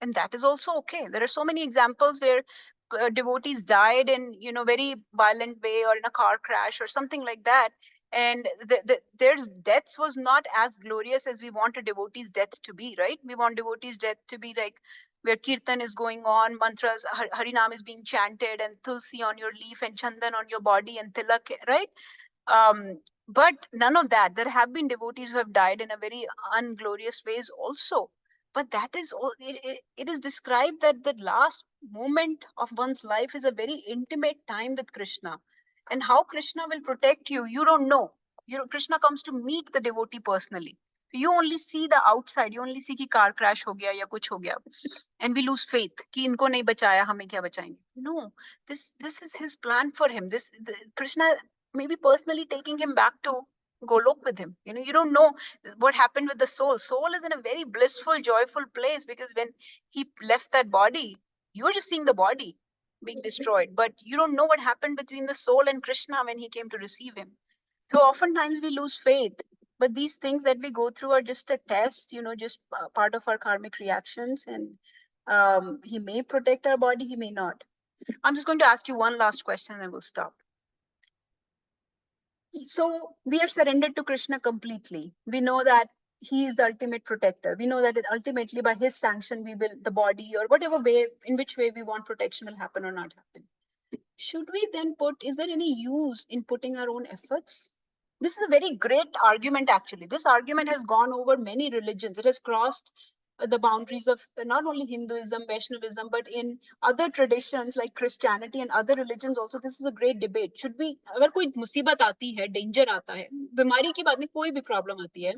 A: And that is also okay. There are so many examples where devotees died in, you know, very violent way, or in a car crash or something like that. And their deaths was not as glorious as we want a devotee's death to be, right? We want devotee's death to be like where kirtan is going on, mantras, harinam is being chanted, and tulsi on your leaf, and chandan on your body, and tilak, right? But none of that. There have been devotees who have died in a very unglorious ways also. But that is all. It is described that the last moment of one's life is a very intimate time with Krishna, and how Krishna will protect you, you don't know. Krishna comes to meet the devotee personally. So you only see the outside. You only see कि car crash हो गया या कुछ हो गया, and we lose faith कि इनको नहीं बचाया, हमें क्या बचाएंगे. No, this is his plan for him. Krishna maybe personally taking him back to Golok with him. You know, you don't know what happened with the soul. Soul is in a very blissful, joyful place, because when he left that body, you were just seeing the body being destroyed, but you don't know what happened between the soul and Krishna when he came to receive him. So oftentimes we lose faith, but these things that we go through are just a test, you know, just part of our karmic reactions. And he may protect our body, he may not. I'm just going to ask you one last question and we'll stop. So we are surrendered to Krishna completely. We know that he is the ultimate protector. We know that ultimately by his sanction, we will, the body or whatever way, in which way we want protection will happen or not happen. Should we then is there any use in putting our own efforts? This is a very great argument, actually. This argument has gone over many religions. It has crossed the boundaries of not only Hinduism, Vaishnavism, but in other traditions like Christianity and other religions also. This is a great debate. Should we, अगर कोई मुसीबत आती है, danger आता है, बीमारी की बात नहीं, कोई भी problem आती है,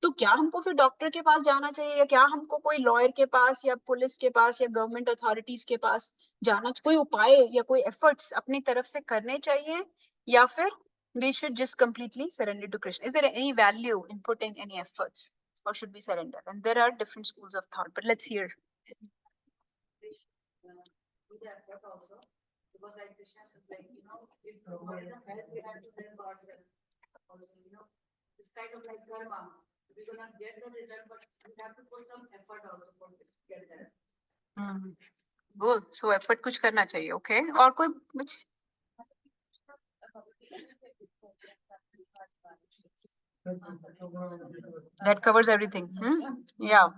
A: तो क्या हमको फिर डॉक्टर के पास जाना चाहिए, या क्या हमको कोई लॉयर के पास या पुलिस के पास या गवर्नमेंट अथॉरिटीज के पास जाना, कोई उपाय या कोई एफर्ट्स अपनी तरफ से करने चाहिए, या फिर we should just completely surrender to Krishna? Is there any value in putting any efforts, or should we surrender? And there are different schools of thought, but let's hear.
B: Do the effort also, because like Krishna says, like, you know, if we are in health, we have to help ourselves also, you know, it's kind of like karma. We're gonna get the result, but we have to put some effort also for this to get there.
A: Good. So effort कुछ करना चाहिए, okay? और कोई कुछ? That covers everything. Yeah.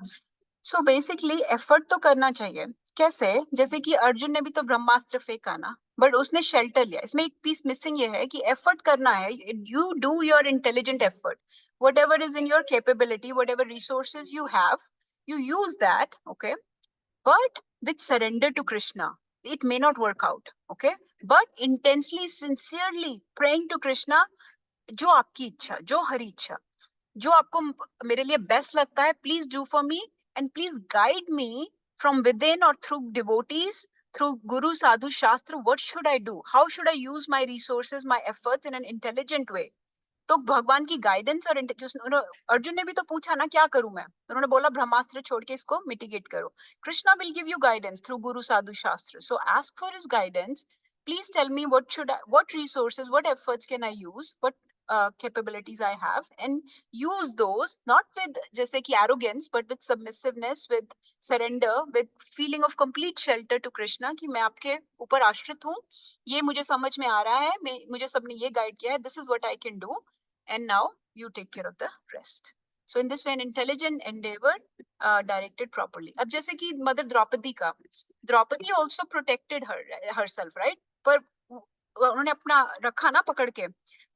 A: So basically effort तो करना चाहिए. कैसे? जैसे कि अर्जुन ने भी तो ब्रह्मास्त्र फेंका ना, बट उसने शेल्टर लिया. इसमें एक पीस मिसिंग ये है कि एफर्ट करना है. You do your intelligent effort. Whatever is in your capability, whatever resources you have, you use that, okay? But with surrender to Krishna. It may not work out, okay? But intensely, sincerely praying to Krishna, जो आपकी इच्छा, जो हरी इच्छा, जो आपको मेरे लिए best लगता है, please do for me, and please guide me from within और through devotees, through guru sadhu shastra. What should I do? How should I use my resources, my efforts in an intelligent way? तो भगवान की guidance और अर्जुन ने भी तो पूछा ना, क्या करूं मैं? उन्होंने बोला ब्रह्मास्त्र छोड़ के इसको मिटिगेट करो. Krishna will give you guidance through guru sadhu शास्त्र. सो ask for his guidance. Please tell me what resources, what efforts can I use, what capabilities I have, and use those not with जैसे कि arrogance, but with submissiveness, with surrender, with feeling of complete shelter to Krishna, कि मैं आपके ऊपर आश्रित हूँ, ये मुझे समझ में आ रहा है, मुझे सबने ये गाइड किया है, this is what I can do, and now you take care of the rest. So in this way, an intelligent endeavor directed properly. अब जैसे कि मदर द्रौपदी का, Draupadi also protected herself, right? पर उन्होंने अपना रखा ना पकड़ के.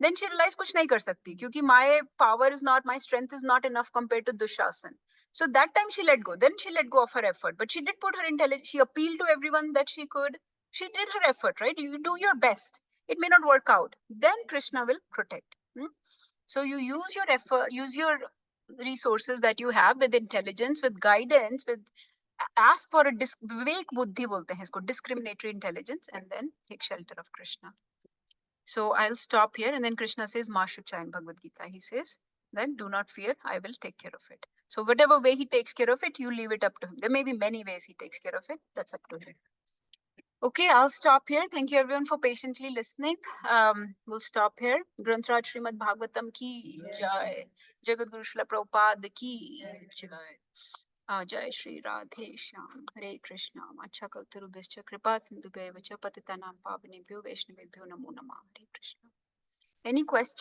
A: Then she realized कुछ नहीं कर सकती, क्योंकि my power is not, my strength is not enough compared to Dushasan. So that time she let go. Then she let go of her effort, but she did put her intelligence. She appealed to everyone that she could. She did her effort, right? You do your best. It may not work out. Then Krishna will protect. So you use your effort, use your resources that you have with intelligence, with guidance, with ask for a vivek buddhi bolte hain isko, discriminatory intelligence, and then take shelter of Krishna. So I'll stop here, and then Krishna says ma shucha in Bhagavad Gita. He says, then do not fear, I will take care of it. So whatever way he takes care of it, you leave it up to him. There may be many ways he takes care of it. That's up to him. Okay, I'll stop here. Thank you everyone for patiently listening. We'll stop here. Grantraj Srimad Bhagavatam ki jai. Jagat Guru Srila Prabhupada ki jai. Jai Shri Radhe Shyam. Hare Krishna. Macha Kaltarubhischa Kripa Sindhubhya Vacha Patitanam Pavanebhyo Vaishnavebhyo Namo Namah. Hare Krishna. Any questions?